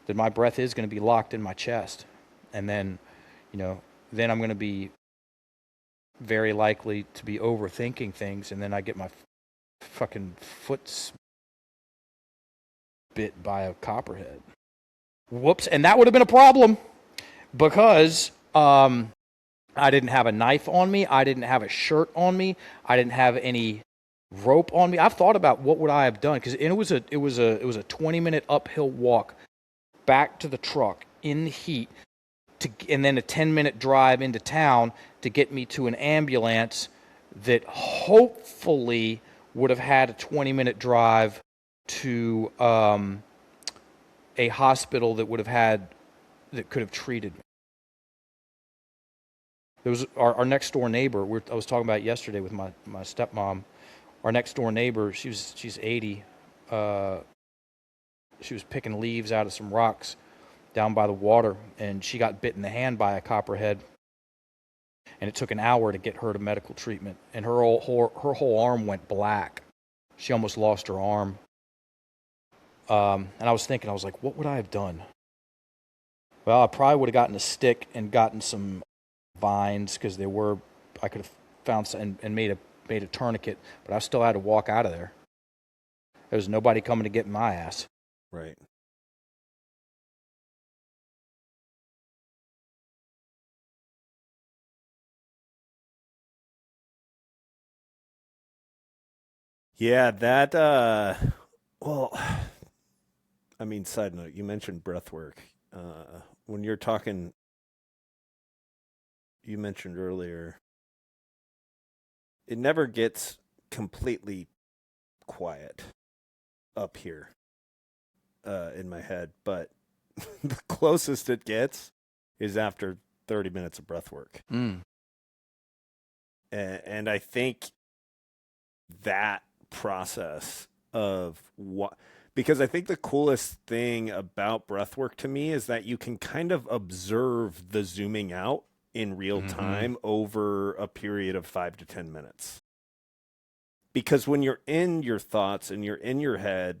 then my breath is going to be locked in my chest. And then, then I'm going to be very likely to be overthinking things, and then I get my fucking foot bit by a copperhead. Whoops. And that would have been a problem because I didn't have a knife on me. I didn't have a shirt on me. I didn't have any rope on me. I've thought about what would I have done, because it was a 20-minute uphill walk back to the truck in the heat, and then a 10-minute drive into town to get me to an ambulance that hopefully would have had a 20-minute drive to a hospital that could have treated me. There was our next door neighbor. I was talking about it yesterday with my stepmom. Our next door neighbor, she's 80. She was picking leaves out of some rocks down by the water, and she got bit in the hand by a copperhead. And it took an hour to get her to medical treatment, and her whole arm went black. She almost lost her arm. And I was thinking, I was like, what would I have done? Well, I probably would have gotten a stick and gotten some vines, because I could have found some and made a tourniquet, but I still had to walk out of there. There was nobody coming to get my ass.
Right. Yeah, that well, I mean, side note, you mentioned breath work. When you're talking, you mentioned earlier, it never gets completely quiet up here in my head, but the closest it gets is after 30 minutes of breath work.
Mm.
And I think that process of what, because I think the coolest thing about breath work to me is that you can kind of observe the zooming out in real time over a period of 5 to 10 minutes. Because when you're in your thoughts and you're in your head,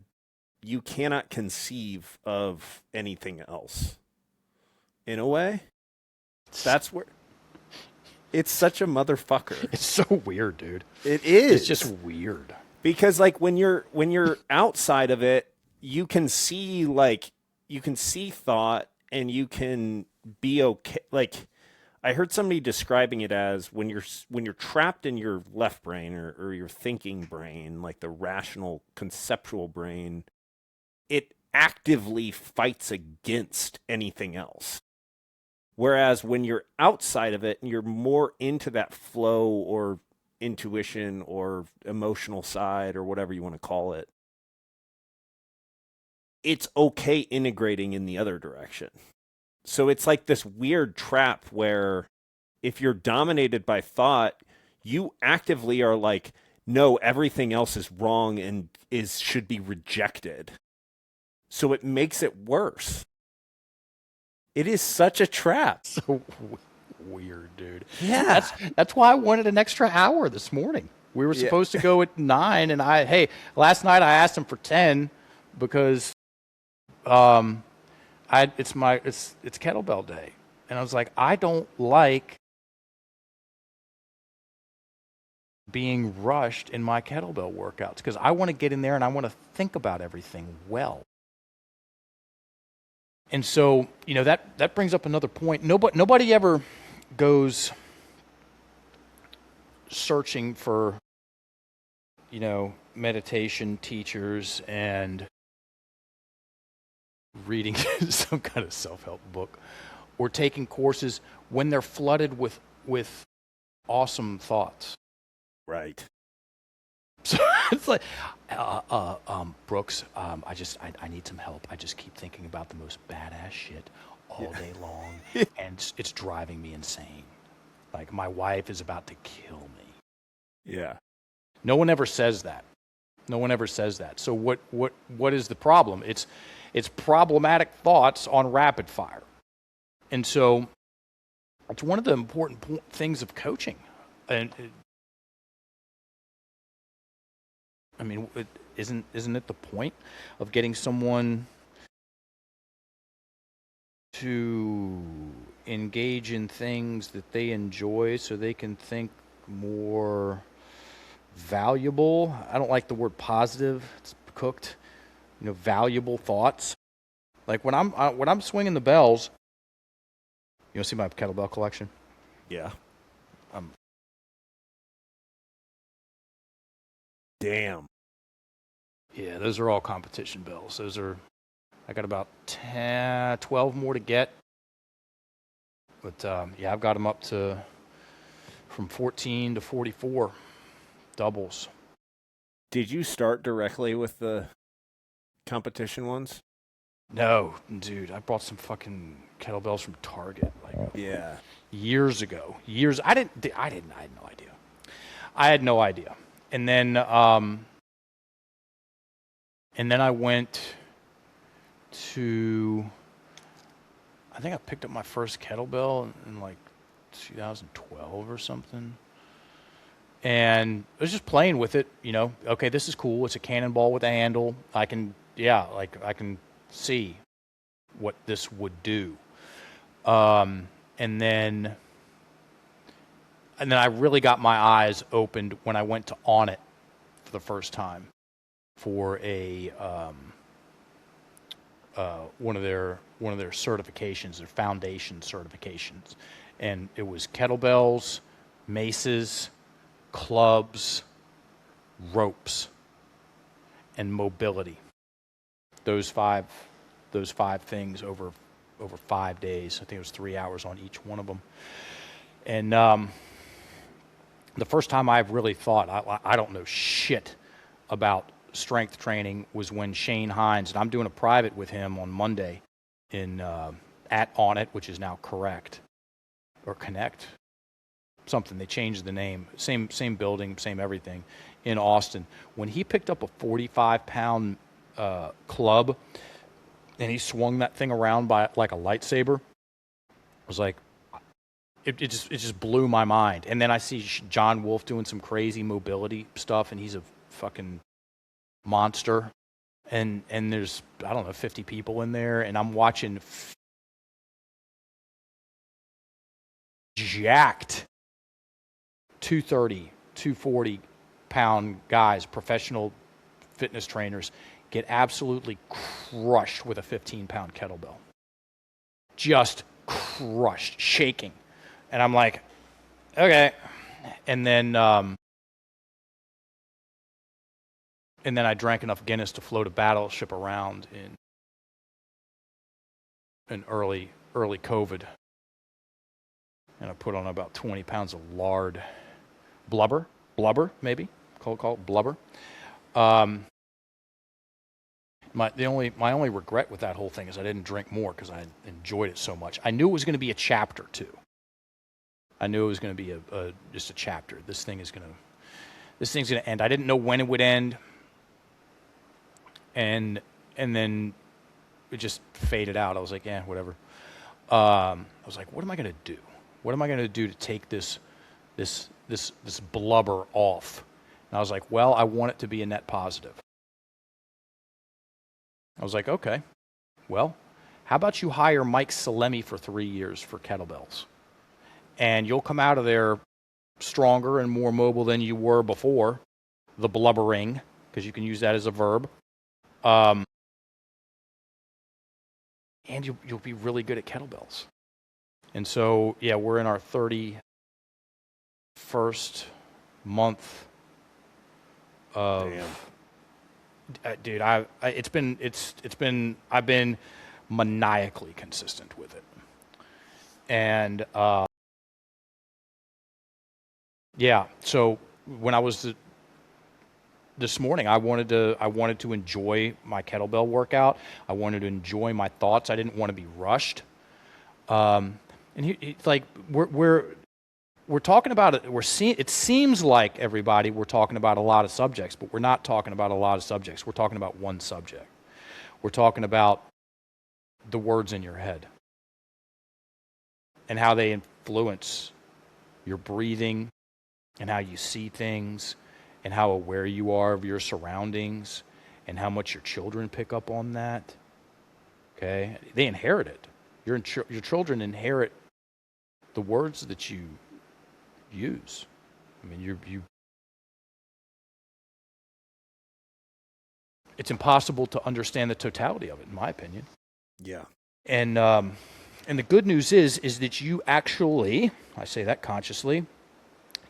you cannot conceive of anything else. In a way, that's where it's such a motherfucker.
It's so weird, dude.
It is.
It's just weird.
Because like when you're outside of it, you can see thought, and you can be okay. Like I heard somebody describing it as when you're trapped in your left brain or your thinking brain, like the rational conceptual brain, it actively fights against anything else. Whereas when you're outside of it and you're more into that flow or intuition or emotional side or whatever you want to call it, it's okay integrating in the other direction. So it's like this weird trap where if you're dominated by thought, you actively are like, no, everything else is wrong and should be rejected. So it makes it worse. It is such a trap.
So weird, dude.
Yeah.
That's why I wanted an extra hour this morning. We were supposed to go at 9, and last night I asked him for 10 because it's kettlebell day, and I was like, I don't like being rushed in my kettlebell workouts because I want to get in there and I want to think about everything well. And so, that brings up another point. Nobody ever goes searching for, meditation teachers and reading some kind of self-help book or taking courses when they're flooded with awesome thoughts.
Right.
So it's like, Brooks, I need some help. I just keep thinking about the most badass shit all day long, and it's driving me insane. Like, my wife is about to kill me.
Yeah.
No one ever says that. So what is the problem? It's problematic thoughts on rapid fire. And so it's one of the important things of coaching. And isn't it the point of getting someone to engage in things that they enjoy so they can think more valuable? I don't like the word positive. It's cooked. Valuable thoughts. Like when I'm swinging the bells. You want to see my kettlebell collection?
Yeah. Damn.
Yeah, those are all competition bells. I got about 12 more to get. But I've got them up to from 14 to 44 doubles.
Did you start directly with the competition ones?
No, dude, I bought some fucking kettlebells from Target years ago. I had no idea. And then I went to I think I picked up my first kettlebell in like 2012 or something. And I was just playing with it, Okay, this is cool. It's a cannonball with a handle. I can see what this would do. And then I really got my eyes opened when I went to On It for the first time for a one of their certifications, their foundation certifications, and it was kettlebells, maces, clubs, ropes, and mobility. Those five things over 5 days. I think it was 3 hours on each one of them. And the first time I've really thought, I don't know shit about strength training, was when Shane Hines, and I'm doing a private with him on Monday in at On It, which is now Correct or Connect, something. They changed the name, same building, same everything, in Austin. When he picked up a 45-pound club and he swung that thing around by like a lightsaber, I was like, it just blew my mind. And then I see John Wolf doing some crazy mobility stuff, and he's a fucking monster. And there's, I don't know, 50 people in there, and I'm watching jacked 230, 240-pound guys, professional fitness trainers, get absolutely crushed with a 15-pound kettlebell. Just crushed, shaking. And I'm like, okay. And then I drank enough Guinness to float a battleship around in early COVID. And I put on about 20 pounds of lard. Blubber, maybe. Call it blubber. My only regret with that whole thing is I didn't drink more because I enjoyed it so much. I knew it was going to be a chapter too. I knew it was going to be just a chapter. This thing's going to end. I didn't know when it would end, and then it just faded out. I was like, yeah, whatever. I was like, what am I going to do? What am I going to do to take this blubber off? And I was like, well, I want it to be a net positive. I was like, okay, well, how about you hire Mike Salemi for 3 years for kettlebells? And you'll come out of there stronger and more mobile than you were before, the blubbering, because you can use that as a verb. And you'll be really good at kettlebells. And so, yeah, we're in our 31st month of... Dude, I've been maniacally consistent with it. And yeah, so when I was this morning, I wanted to enjoy my kettlebell workout. I wanted to enjoy my thoughts. I didn't want to be rushed. And it's like we're talking about it. It seems like everybody, we're talking about a lot of subjects, but we're not talking about a lot of subjects. We're talking about one subject. We're talking about the words in your head and how they influence your breathing and how you see things and how aware you are of your surroundings and how much your children pick up on that. Okay? They inherit it. Your children inherit the words that you use. I mean, you. It's impossible to understand the totality of it, in my opinion.
Yeah.
And the good news is that you actually, I say that consciously,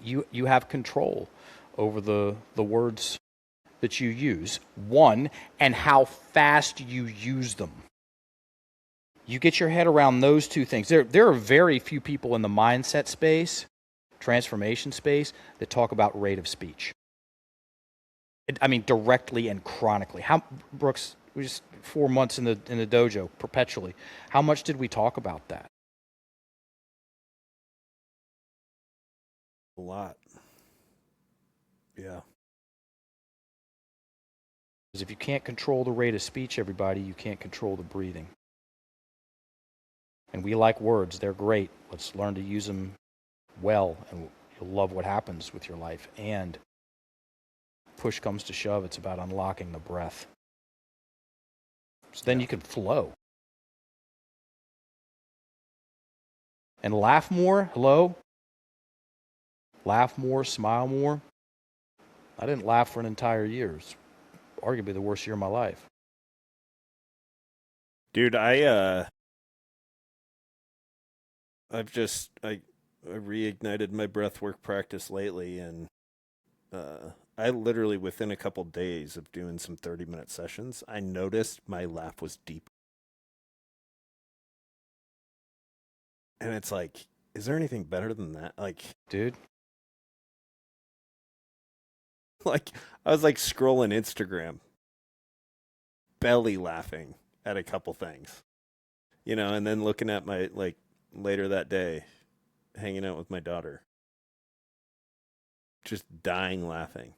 you have control over the words that you use. One, and how fast you use them. You get your head around those two things. There are very few people in the mindset space, transformation space, that talk about rate of speech. I mean, directly and chronically. How, Brooks, we just 4 months in the dojo perpetually. How much did we talk about that?
A lot. Yeah.
Because if you can't control the rate of speech, everybody, you can't control the breathing. And we like words. They're great. Let's learn to use them well, and you'll love what happens with your life. And push comes to shove, it's about unlocking the breath. So then you can flow. And laugh more. Hello? Laugh more, smile more. I didn't laugh for an entire year. It's arguably the worst year of my life.
Dude, I reignited my breathwork practice lately, and I literally within a couple days of doing some 30-minute sessions, I noticed my laugh was deep. And it's like, is there anything better than that? Like,
Dude,
like I was like scrolling Instagram, belly laughing at a couple things. And then looking at my like later that day, hanging out with my daughter, just dying laughing.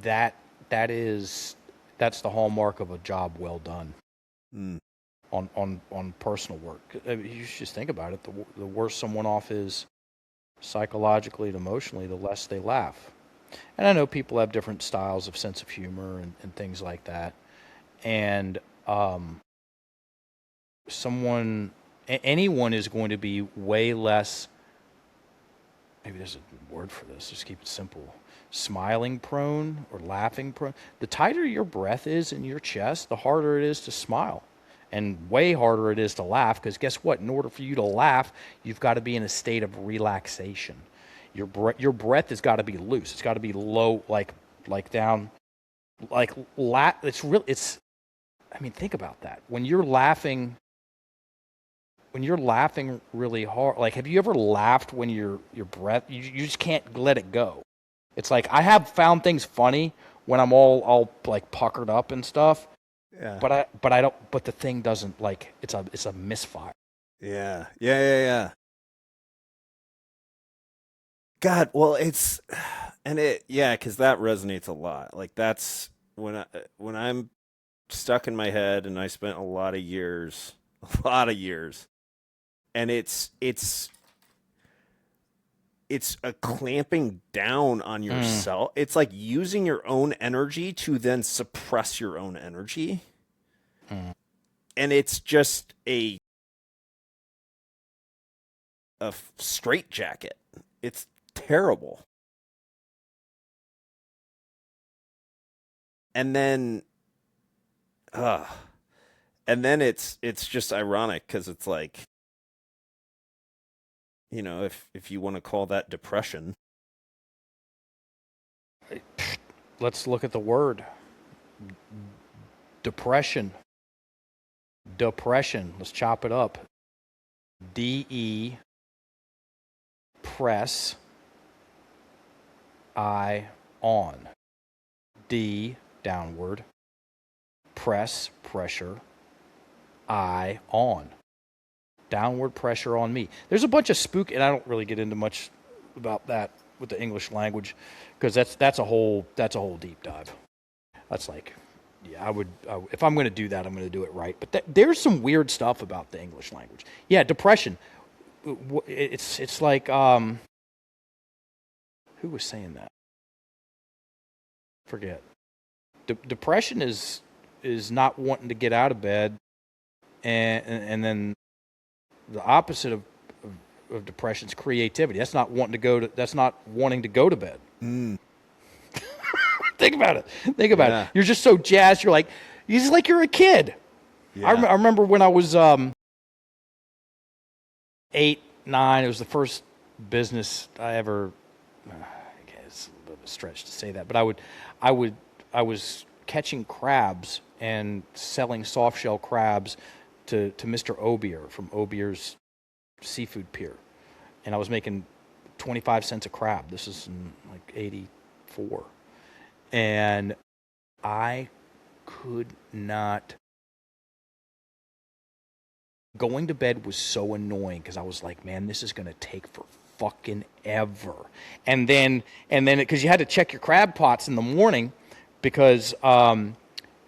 that's the hallmark of a job well done.
Mm.
On personal work. I mean, you should just think about it. The worse someone off is psychologically and emotionally, the less they laugh. And I know people have different styles of sense of humor and things like that. And anyone is going to be way less, maybe there's a word for this, just keep it simple, smiling prone or laughing prone. The tighter your breath is in your chest, the harder it is to smile. And way harder it is to laugh, because guess what? In order for you to laugh, you've got to be in a state of relaxation. Your breath has got to be loose. It's got to be low, like down, it's. I mean, think about that. When you're laughing really hard, like, have you ever laughed when your breath, you just can't let it go? It's like, I have found things funny when I'm all like puckered up and stuff.
Yeah.
But I don't. But the thing doesn't, like, it's a misfire.
Yeah. God, well, because that resonates a lot. Like that's when I'm stuck in my head, and I spent a lot of years, and it's a clamping down on yourself. It's like using your own energy to then suppress your own energy. And it's just a straitjacket. It's terrible. And then it's just ironic, because it's like, if you want to call that depression.
Let's look at the word. Depression. Let's chop it up. D-E press I on. D downward. Pressure. I on. Downward pressure on me. There's a bunch of spook, and I don't really get into much about that with the English language, because that's a whole deep dive. That's like, yeah, I would if I'm going to do that, I'm going to do it right. But there's some weird stuff about the English language. Yeah, depression. It's like, who was saying that? Forget. Depression is not wanting to get out of bed, and then the opposite of depression is creativity. That's not wanting to go to bed. Think about it. It. You're just so jazzed. You're just like you're a kid. Yeah. I remember when I was 8, 9. It was the first business I ever. I guess it's a bit of a stretch to say that, but I was catching crabs and selling soft shell crabs to Mr. Obier from Obier's Seafood Pier, and I was making 25 cents a crab. This is in like 84. And I could not. Going to bed was so annoying, because I was like, man, this is going to take for fucking ever. And then because you had to check your crab pots in the morning, because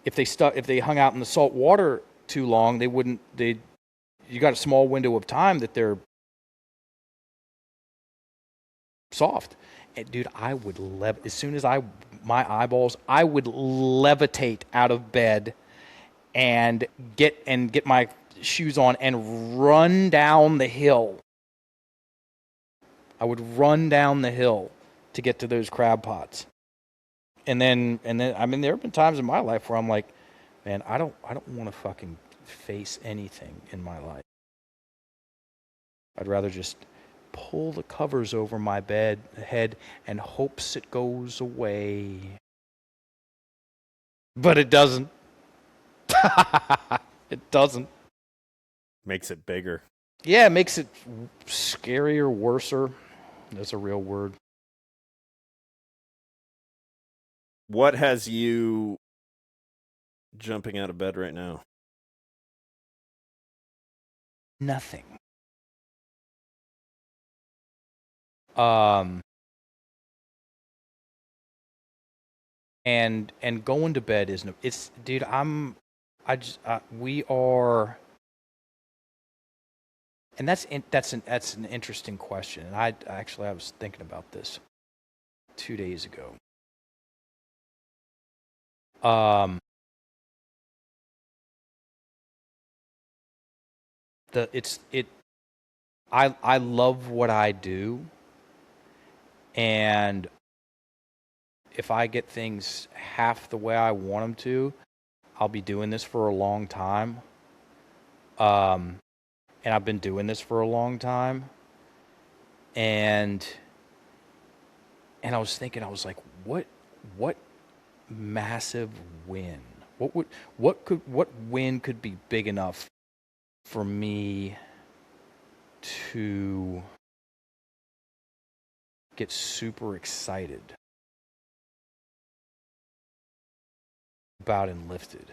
if they hung out in the salt water too long, you got a small window of time that they're soft. And dude, I would as soon as my eyeballs, I would levitate out of bed and get my shoes on and run down the hill. I would run down the hill to get to those crab pots. And then I mean, there have been times in my life where I'm like, man, I don't want to fucking face anything in my life. I'd rather just pull the covers over my head and hopes it goes away. But it doesn't. It doesn't.
Makes it bigger.
Yeah, it makes it scarier, worser. That's a real word.
What has you jumping out of bed right now?
Nothing. And going to bed is no. It's dude. We are. And that's an interesting question. And I was thinking about this 2 days ago. I love what I do, and if I get things half the way I want them to, I'll be doing this for a long time. And I've been doing this for a long time. And I was thinking, I was like, what massive win? What win could be big enough for me to get super excited about Enlifted?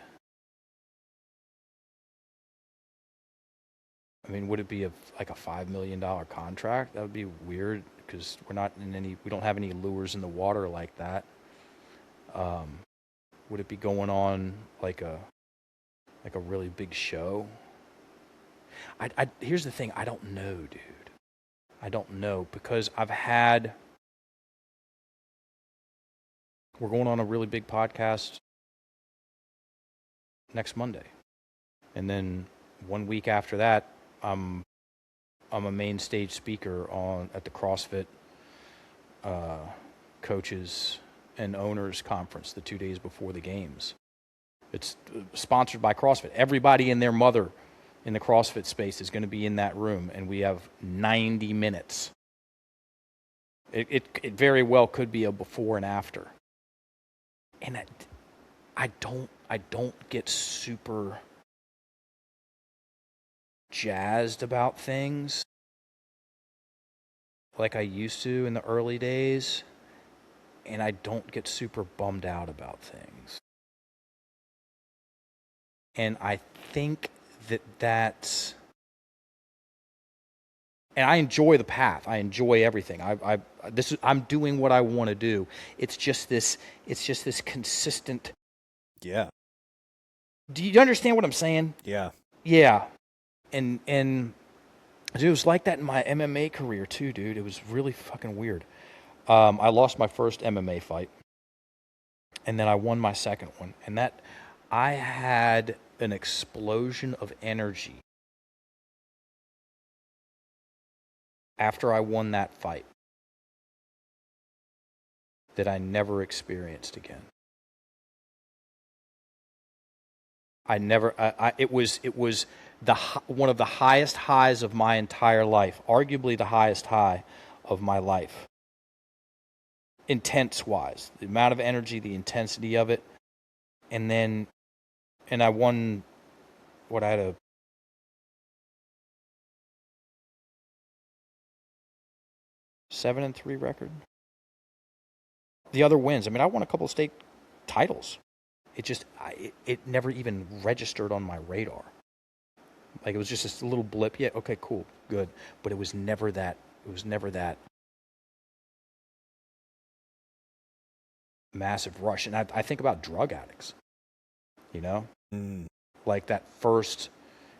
I mean, would it be like a $5 million contract? That would be weird because we don't have any lures in the water like that. Would it be going on like a really big show? Here's the thing, I don't know, dude. I don't know because we're going on a really big podcast next Monday. And then 1 week after that, I'm a main stage speaker at the CrossFit coaches and owners conference the 2 days before the games. It's sponsored by CrossFit. Everybody and their mother in the CrossFit space is going to be in that room, and we have 90 minutes. It very well could be a before and after. And I don't get super jazzed about things like I used to in the early days, and I don't get super bummed out about things. And I think that's, and I enjoy the path. I enjoy everything. I'm doing what I want to do. It's just this consistent.
Yeah.
Do you understand what I'm saying?
Yeah.
Yeah. And dude, it was like that in my MMA career too, dude. It was really fucking weird. I lost my first MMA fight, and then I won my second one, and that I had an explosion of energy after I won that fight that I never experienced again. It was one of the highest highs of my entire life, arguably the highest high of my life. Intense-wise, the amount of energy, the intensity of it, and I won. I had a 7-3 record. The other wins, I mean, I won a couple of state titles. It never even registered on my radar. Like, it was just this little blip. Yeah, okay, cool, good. But it was never that. Massive rush. And I think about drug addicts. you know?
Mm.
Like that first,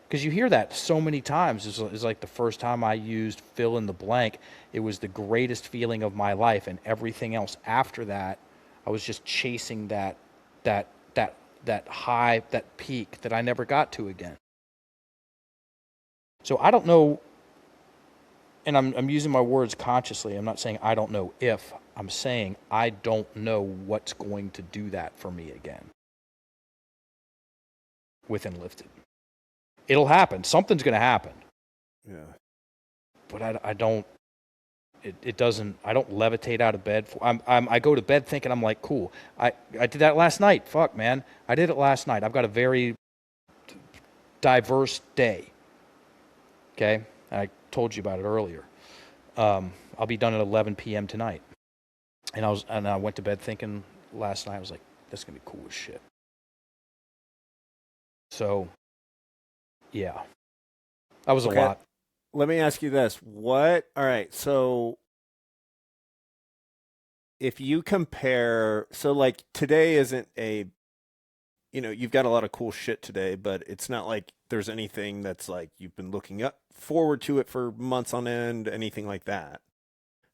because you hear that so many times. It's like the first time I used fill in the blank, it was the greatest feeling of my life, and everything else after that, I was just chasing that that high, that peak that I never got to again. So I don't know, and I'm using my words consciously. I'm not saying I don't know if, I'm saying I don't know what's going to do that for me again with Enlifted. It'll happen. Something's going to happen.
Yeah.
But I don't. It doesn't. I don't levitate out of bed. I go to bed thinking I'm like, cool. I did that last night. Fuck, man. I did it last night. I've got a very diverse day. Okay, I told you about it earlier. I'll be done at 11 p.m. tonight. And I went to bed thinking last night, I was like, that's gonna be cool as shit. So, yeah, that was a lot.
Let me ask you this. All right, so if you compare, so like today isn't you've got a lot of cool shit today, but it's not like there's anything that's like you've been looking up forward to it for months on end, anything like that.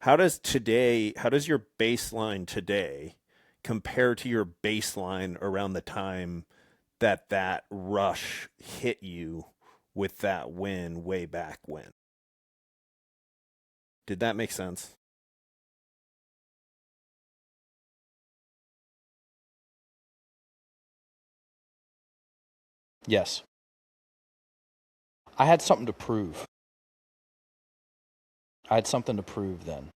How does your baseline today compare to your baseline around the time that rush hit you with that win way back when? Did that make sense?
Yes, I had something to prove. I had something to prove then.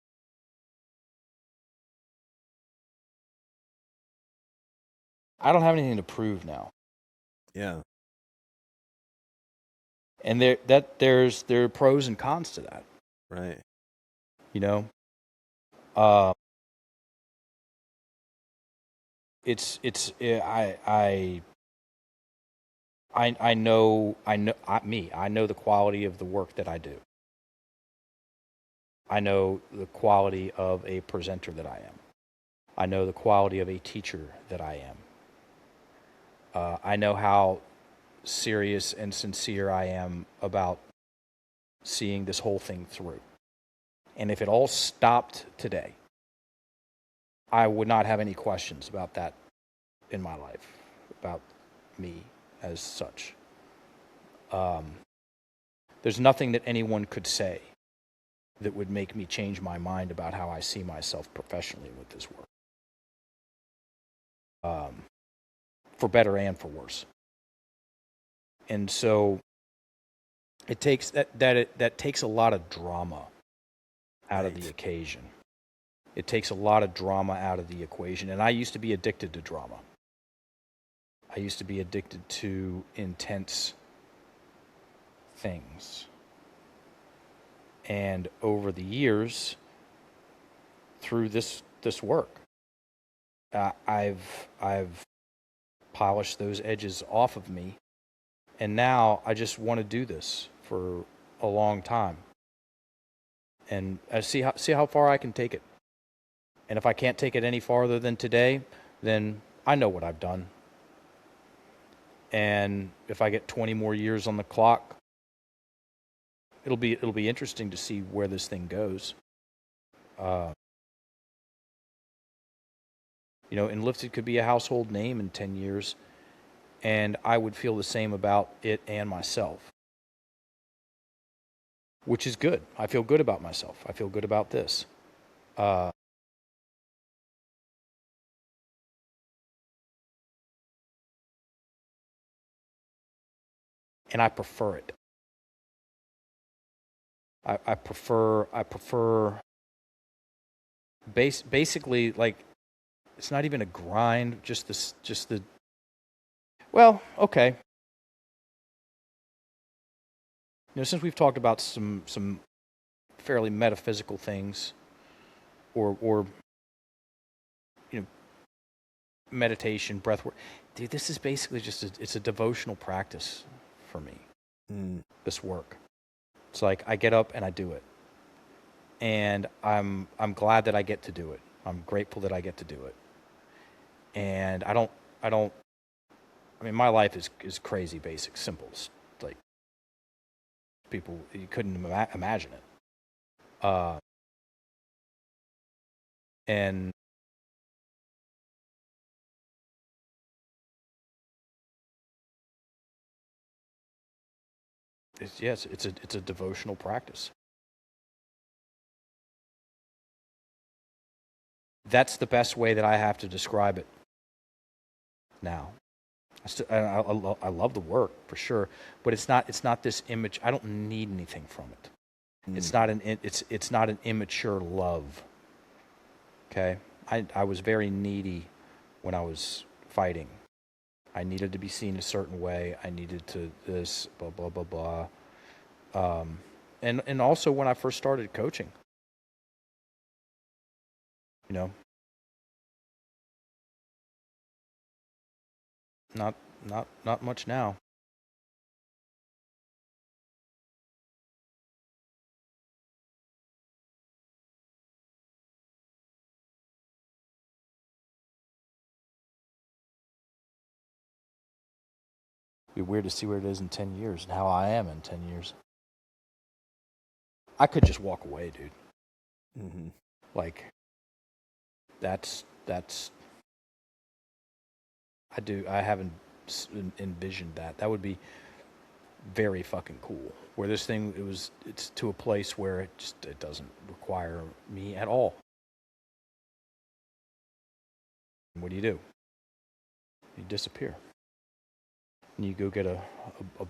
I don't have anything to prove now.
Yeah.
And there are pros and cons to that.
Right.
You know, uh, I know the quality of the work that I do. I know the quality of a presenter that I am. I know the quality of a teacher that I am. I know how serious and sincere I am about seeing this whole thing through. And if it all stopped today, I would not have any questions about that in my life, about me as such. There's nothing that anyone could say that would make me change my mind about how I see myself professionally with this work, for better and for worse. And so it takes that takes a lot of drama out of the occasion. It takes a lot of drama out of the equation. And I used to be addicted to drama. I used to be addicted to intense things. And over the years, through this work, I've polished those edges off of me, and now I just want to do this for a long time, and I see how far I can take it. And if I can't take it any farther than today, then I know what I've done. And if I get 20 more years on the clock, it'll be interesting to see where this thing goes. Enlifted could be a household name in 10 years, and I would feel the same about it and myself, which is good. I feel good about myself. I feel good about this. And I prefer it. I prefer basically, like, it's not even a grind, just the well, okay. Since we've talked about some fairly metaphysical things, or meditation, breath work, dude, this is basically just it's a devotional practice for me. This work. It's like I get up and I do it. And I'm glad that I get to do it. I'm grateful that I get to do it. And I don't I mean, my life is crazy, basic, simple. Like, people, you couldn't imagine it. And it's a devotional practice. That's the best way that I have to describe it now. I love the work for sure, but it's not this image. I don't need anything from it. It's not an immature love. Okay, I was very needy when I was fighting. I needed to be seen a certain way. I needed to this blah blah blah blah. And also when I first started coaching, you know, not much now. It'd be weird to see where it is in 10 years and how I am in 10 years. I could just walk away, dude.
Mm-hmm.
Like, that's I haven't envisioned that. That would be very fucking cool. Where this thing, it's to a place where it doesn't require me at all. What do? You disappear. And you go get a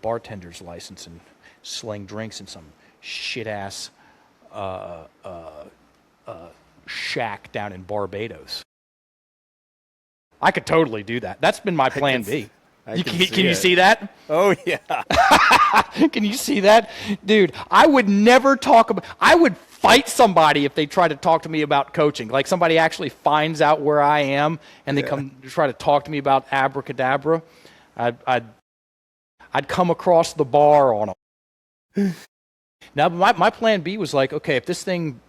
bartender's license and sling drinks in some shit ass shack down in Barbados. I could totally do that. That's been my plan B. Can you see that?
Oh, yeah.
Can you see that? Dude, I would never I would fight somebody if they try to talk to me about coaching. Like somebody actually finds out where I am and they come to try to talk to me about abracadabra. I'd come across the bar on them. Now, my plan B was like, okay, if this thing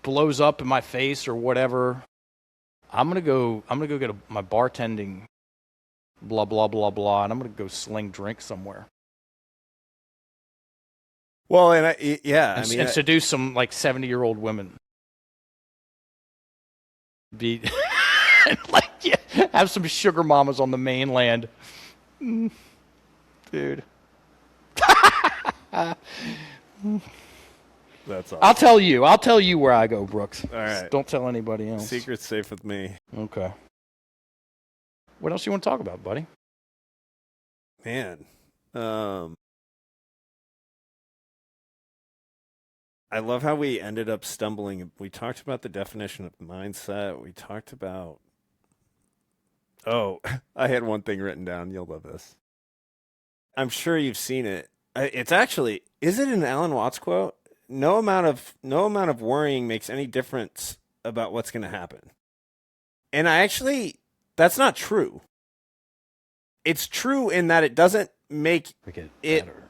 blows up in my face or whatever, I'm gonna go get my bartending, blah blah blah blah, and I'm gonna go sling drinks somewhere.
Well, and
seduce some like 70-year-old women. Be like, have some sugar mamas on the mainland, dude.
That's awesome.
I'll tell you where I go, Brooks.
All right.
Just don't tell anybody else.
Secret's safe with me.
Okay. What else you want to talk about, buddy?
Man. I love how we ended up stumbling. We talked about the definition of mindset. We talked about... Oh, I had one thing written down. You'll love this. I'm sure you've seen it. It's actually... Is it an Alan Watts quote? No amount of worrying makes any difference about what's going to happen. And that's not true. It's true in that it doesn't make it better.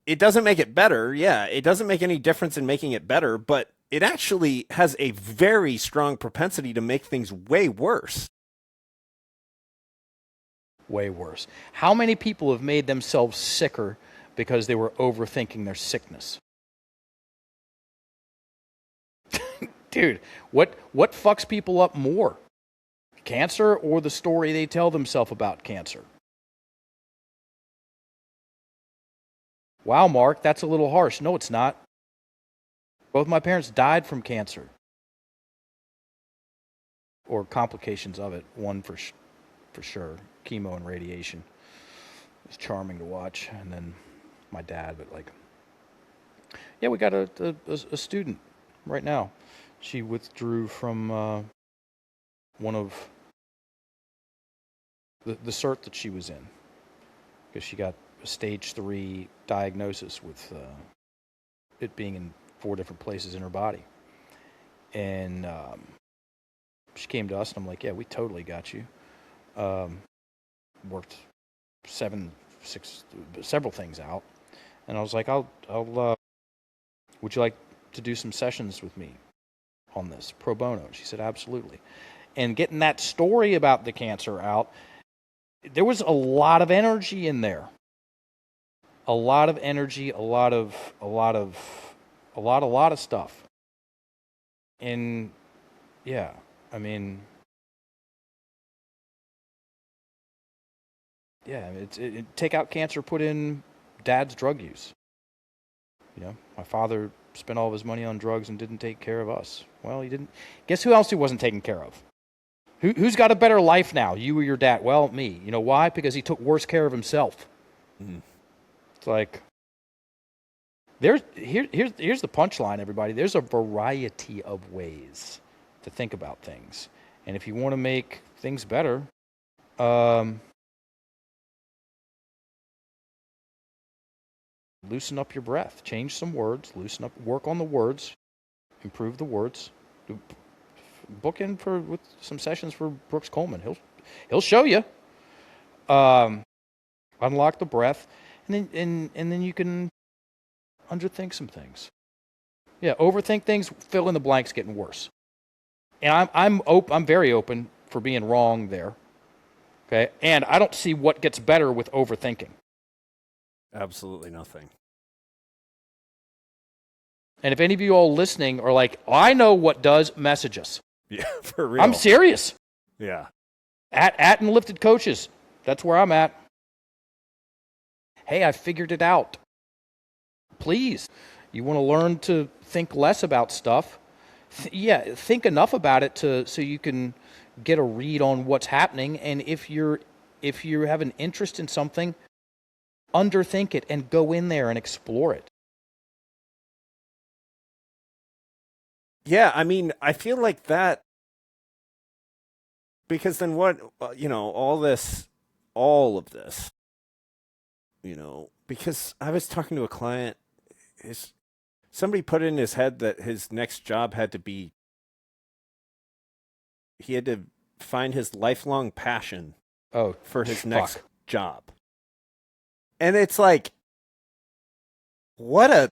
It doesn't make it better. Yeah, it doesn't make any difference in making it better, but it actually has a very strong propensity to make things way worse.
Way worse. How many people have made themselves sicker because they were overthinking their sickness? Dude, what fucks people up more? Cancer or the story they tell themselves about cancer? Wow, Mark, that's a little harsh. No, it's not. Both my parents died from cancer. Or complications of it. One for sure. Chemo and radiation. It's charming to watch. And then my dad, but like... Yeah, we got a student right now. She withdrew from one of the cert that she was in because she got a stage 3 diagnosis with it being in 4 different places in her body. And she came to us, and I'm like, yeah, we totally got you. Worked several things out. And I was like, I'll would you like to do some sessions with me on this pro bono? She said, absolutely. And getting that story about the cancer out, there was a lot of energy in there. A lot of energy, a lot of stuff. And yeah, I mean, yeah, take out cancer, put in dad's drug use. You know, my father spent all of his money on drugs and didn't take care of us. Well, he didn't. Guess who else he wasn't taking care of? Who's got a better life now, you or your dad? Well, me. You know why? Because he took worse care of himself. Mm. It's like, here's the punchline, everybody. There's a variety of ways to think about things. And if you want to make things better, loosen up your breath. Change some words. Loosen up. Work on the words. Improve the words. Book in with some sessions for Brooks Coleman. He'll show you. Unlock the breath, and then you can underthink some things. Yeah, overthink things. Fill in the blanks. Getting worse. And I'm very open for being wrong there. Okay, and I don't see what gets better with overthinking.
Absolutely nothing.
And if any of you all listening are like, oh, I know what does, message us.
Yeah, for real.
I'm serious.
Yeah.
At Enlifted Coaches. That's where I'm at. Hey, I figured it out. Please. You want to learn to think less about stuff? Think enough about it so you can get a read on what's happening. And if you have an interest in something, underthink it and go in there and explore it.
Yeah, I mean, I feel like that, because then what, all of this, because I was talking to a client, somebody put in his head that his next job he had to find his lifelong passion for his next job. And it's like, what a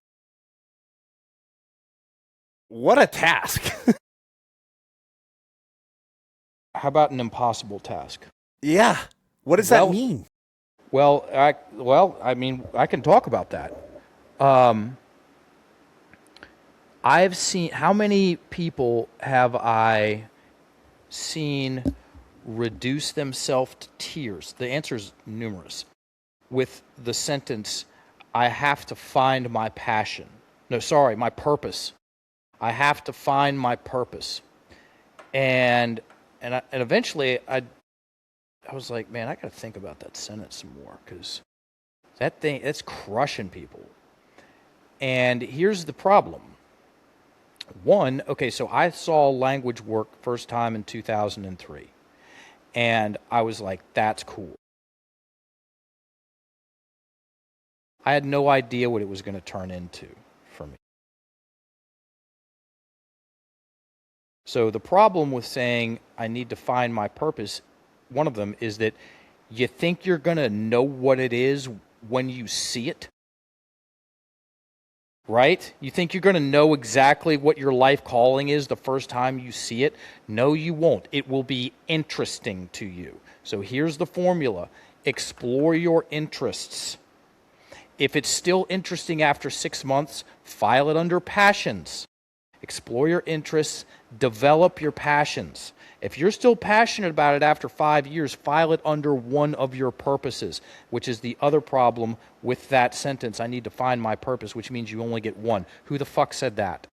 task.
How about an impossible task?
Yeah. What does that mean?
Well, I mean, I can talk about that. I've seen, how many people have I seen reduce themselves to tears? The answer is numerous. With the sentence, I have to find my passion. No, sorry, my purpose. I have to find my purpose. And eventually I was like, man, I got to think about that sentence some more, because that's crushing people. And here's the problem. One, okay, so I saw language work first time in 2003. And I was like, that's cool. I had no idea what it was going to turn into for me. So the problem with saying I need to find my purpose, one of them is that you think you're going to know what it is when you see it. Right? You think you're going to know exactly what your life calling is the first time you see it. No, you won't. It will be interesting to you. So here's the formula. Explore your interests. If it's still interesting after 6 months, file it under passions. Explore your interests, develop your passions. If you're still passionate about it after 5 years, file it under one of your purposes, which is the other problem with that sentence. I need to find my purpose, which means you only get one. Who the fuck said that?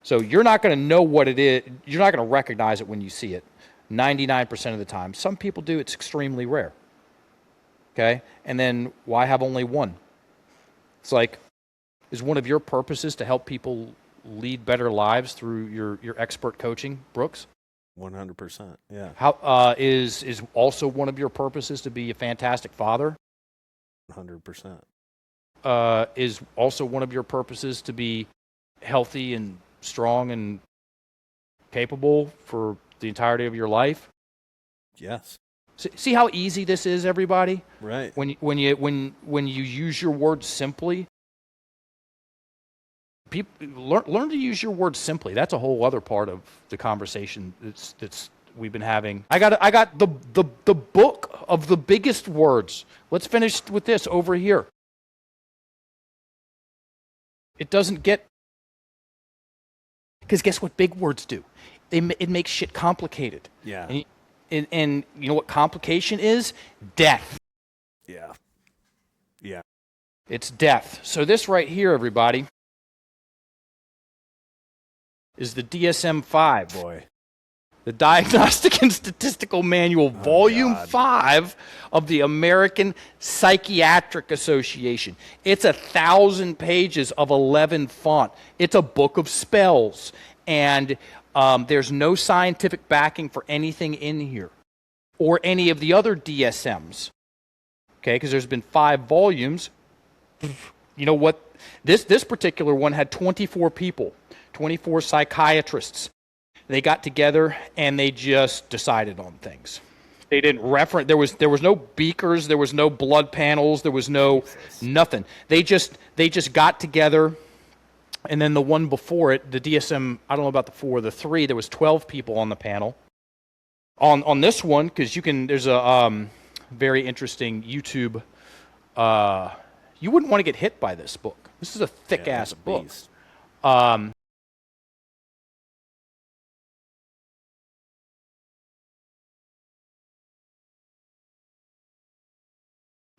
So you're not going to know what it is. You're not going to recognize it when you see it 99% of the time. Some people do. It's extremely rare. Okay? And then why have only one? It's like, is one of your purposes to help people lead better lives through your expert coaching, Brooks?
100%, yeah.
How is also one of your purposes to be a fantastic father?
100%.
Is also one of your purposes to be healthy and strong and capable for the entirety of your life?
Yes.
See how easy this is, everybody?
Right.
When you use your words simply. People learn to use your words simply. That's a whole other part of the conversation that's we've been having. I got the book of the biggest words. Let's finish with this over here. It doesn't get, because guess what big words do? It makes shit complicated.
Yeah.
And you know what complication is? Death.
Yeah. Yeah.
It's death. So this right here, everybody, is the DSM-5.
Boy.
The Diagnostic and Statistical Manual, Volume 5 of the American Psychiatric Association. It's 1,000 pages of 11 font. It's a book of spells. And there's no scientific backing for anything in here or any of the other DSMs. Okay, because there's been 5 volumes. You know what? This particular one had 24 people, 24 psychiatrists. They got together and they just decided on things. They didn't reference. There was no beakers. There was no blood panels. There was no nothing. They just got together, and then the one before it, the DSM. I don't know about the 4 or the 3. There was 12 people on the panel. On this one, because you can. There's a very interesting YouTube. You wouldn't want to get hit by this book. This is a thick ass book.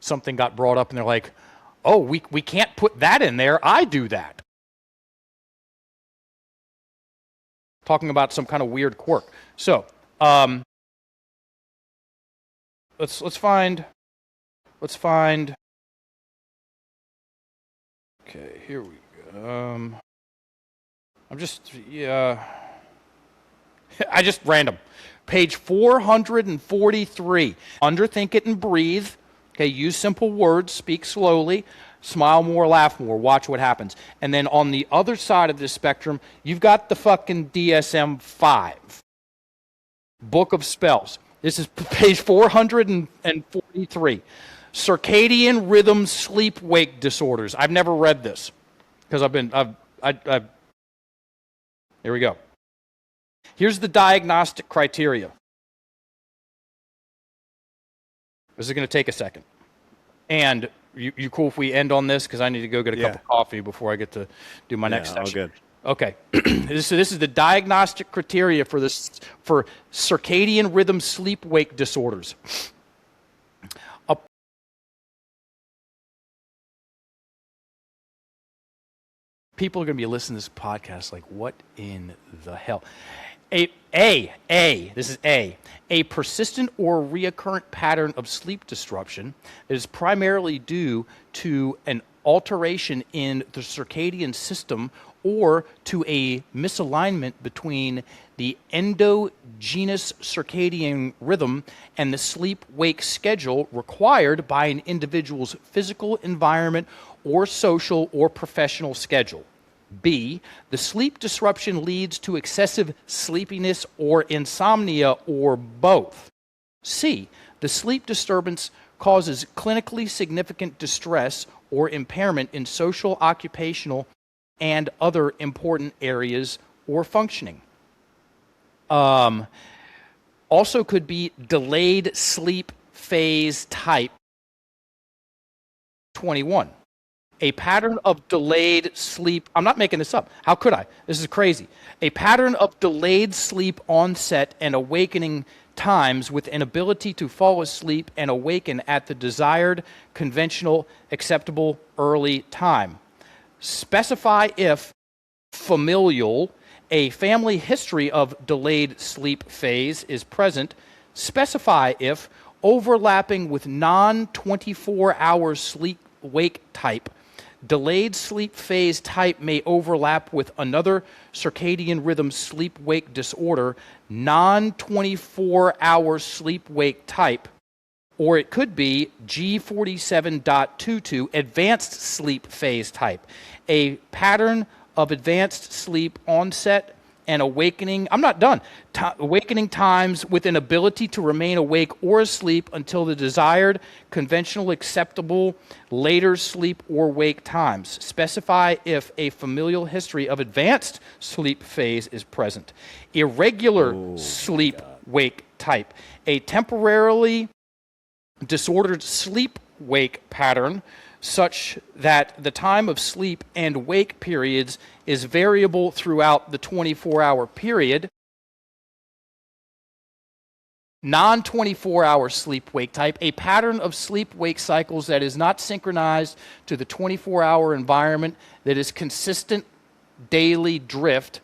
Something got brought up and they're like, oh, we can't put that in there. I do that. Talking about some kind of weird quirk. So, let's find. Okay, here we go. I just random. Page 443. Underthink it and breathe. Okay, use simple words, speak slowly, smile more, laugh more, watch what happens. And then on the other side of this spectrum, you've got the fucking DSM-5, Book of Spells. This is page 443. Circadian rhythm sleep-wake disorders. I've never read this because here we go. Here's the diagnostic criteria. This is going to take a second. And you cool if we end on this? Because I need to go get a cup of coffee before I get to do my next section.
All good.
Okay. So this is the diagnostic criteria for circadian rhythm sleep-wake disorders. People are going to be listening to this podcast like, what in the hell? This is a persistent or reoccurrent pattern of sleep disruption that is primarily due to an alteration in the circadian system or to a misalignment between the endogenous circadian rhythm and the sleep-wake schedule required by an individual's physical environment or social or professional schedule. B, the sleep disruption leads to excessive sleepiness or insomnia or both. C, the sleep disturbance causes clinically significant distress or impairment in social, occupational, and other important areas or functioning. Also could be delayed sleep phase type 21. A pattern of delayed sleep. I'm not making this up. How could I? This is crazy. A pattern of delayed sleep onset and awakening times with an ability to fall asleep and awaken at the desired, conventional, acceptable early time. Specify if familial, a family history of delayed sleep phase is present. Specify if overlapping with non-24-hour sleep-wake type. Delayed sleep phase type may overlap with another circadian rhythm sleep-wake disorder, non-24-hour sleep-wake type, or it could be G47.22, advanced sleep phase type, a pattern of advanced sleep onset and awakening. I'm not done. Awakening times with an ability to remain awake or asleep until the desired, conventional, acceptable, later sleep or wake times. Specify if a familial history of advanced sleep phase is present. Irregular sleep wake type. A temporarily disordered sleep-wake pattern such that the time of sleep and wake periods is variable throughout the 24-hour period. Non-24-hour sleep-wake type, a pattern of sleep-wake cycles that is not synchronized to the 24-hour environment, that is consistent daily drift,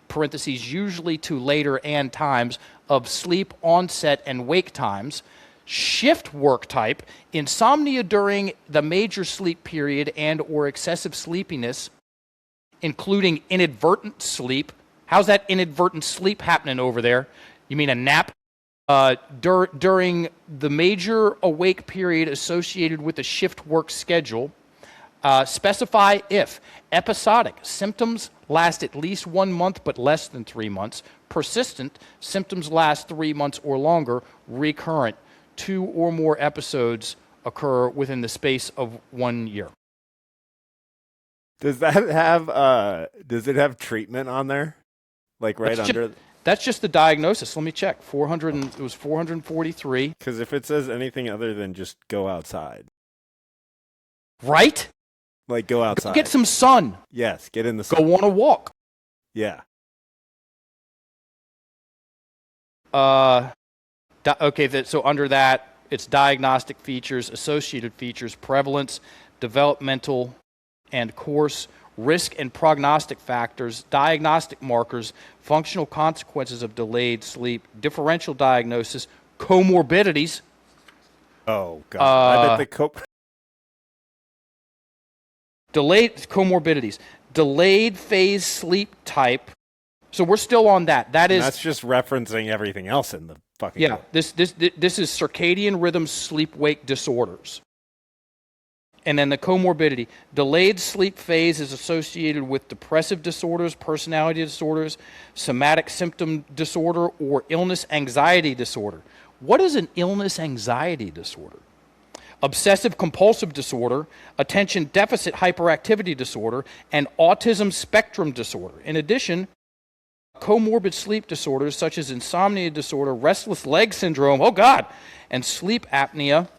parentheses, usually to later and times, of sleep onset and wake times. Shift work type, insomnia during the major sleep period and or excessive sleepiness, including inadvertent sleep. How's that inadvertent sleep happening over there? You mean a nap? During the major awake period associated with a shift work schedule. Specify if episodic symptoms last at least 1 month but less than 3 months, persistent symptoms last 3 months or longer, recurrent 2 or more episodes occur within the space of 1 year.
Does it have treatment on there? Like right under?
That's just the diagnosis. Let me check. It was 443.
Because if it says anything other than just go outside.
Right?
Like go outside.
Go get some sun.
Yes, get in the sun.
Go on a walk.
Yeah.
Okay, so under that, it's diagnostic features, associated features, prevalence, developmental and course, risk and prognostic factors, diagnostic markers, functional consequences of delayed sleep, differential diagnosis, comorbidities.
Oh, God. I bet
delayed comorbidities, delayed phase sleep type. So we're still on that.
That's just referencing everything else in the fucking
Yeah,
book.
this is circadian rhythm sleep-wake disorders. And then the comorbidity. Delayed sleep phase is associated with depressive disorders, personality disorders, somatic symptom disorder, or illness-anxiety disorder. What is an illness-anxiety disorder? Obsessive compulsive disorder, attention deficit hyperactivity disorder, and autism spectrum disorder. In addition, comorbid sleep disorders such as insomnia disorder, restless leg syndrome, oh God, and sleep apnea.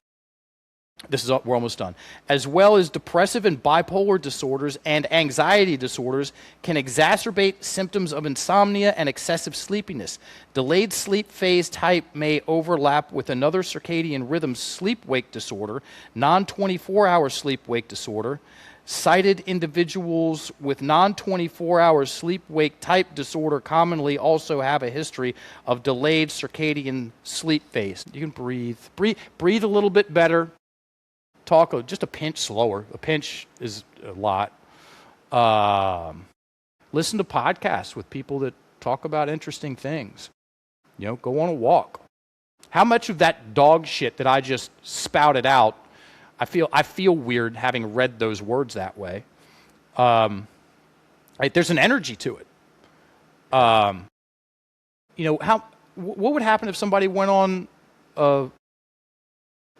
We're almost done. As well as depressive and bipolar disorders and anxiety disorders can exacerbate symptoms of insomnia and excessive sleepiness. Delayed sleep phase type may overlap with another circadian rhythm sleep-wake disorder, non-24-hour sleep-wake disorder. Cited individuals with non-24-hour sleep-wake type disorder commonly also have a history of delayed circadian sleep phase. You can breathe a little bit better. Talk just a pinch slower. A pinch is a lot. Listen to podcasts with people that talk about interesting things. Go on a walk. How much of that dog shit that I just spouted out, I feel weird having read those words that way. Right, there's an energy to it. What would happen if somebody went on a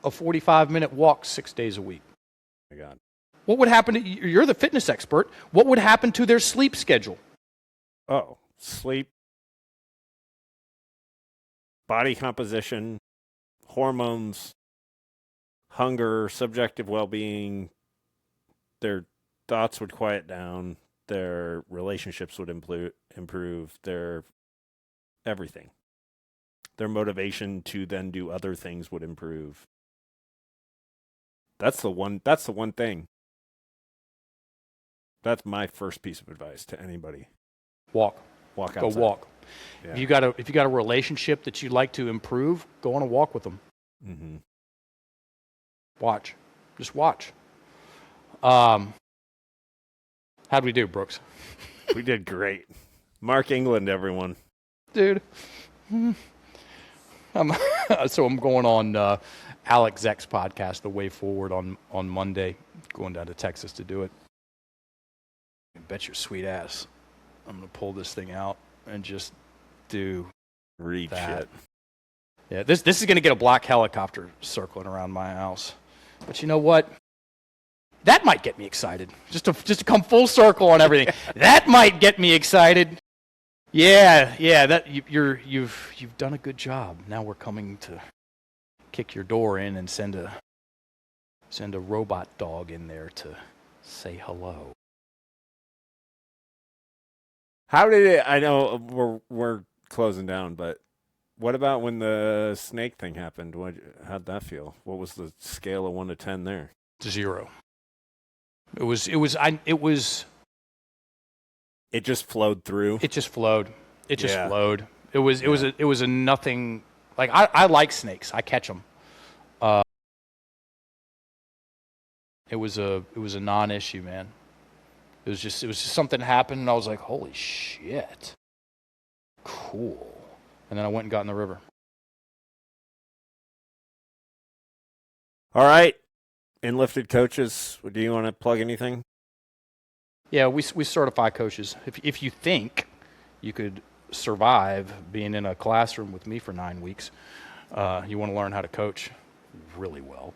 45-minute walk 6 days a week?
Oh my God.
What would happen you're the fitness expert. What would happen to their sleep schedule?
Oh, sleep, body composition, hormones, hunger, subjective well-being. Their thoughts would quiet down. Their relationships would improve. Their everything. Their motivation to then do other things would improve. That's the one thing. That's my first piece of advice to anybody.
Walk
outside.
Go walk.
Yeah.
If you got a relationship that you'd like to improve, go on a walk with them.
Mm-hmm.
Just watch. How'd we do, Brooks?
We did great. Mark England, everyone.
Dude. So I'm going on Alex Zeck's podcast, The Way Forward, on Monday. Going down to Texas to do it. Bet your sweet ass I'm going to pull this thing out and just do
Read
that.
shit.
Yeah, this is going to get a black helicopter circling around my house. But you know what? That might get me excited. Just to come full circle on everything. That might get me excited. Yeah. That you've done a good job. Now we're coming to kick your door in and send a robot dog in there to say hello.
How did it? I know we're closing down, but what about when the snake thing happened? How'd that feel? What was the scale of 1 to 10 there?
0. It was
It just flowed through.
it just flowed. It just
Yeah.
flowed. It was a nothing. Like I like snakes. I catch them. It was a non-issue, man. It was just something happened, and I was like, holy shit, cool. And then I went and got in the river.
All right. Enlifted coaches, do you want to plug anything?
Yeah, we certify coaches. If you think you could survive being in a classroom with me for 9 weeks, you want to learn how to coach really well.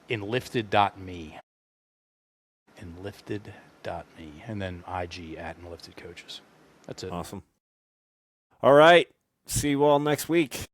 Enlifted.me. Enlifted.me. And then IG at Enlifted Coaches. That's it.
Awesome. All right. See you all next week.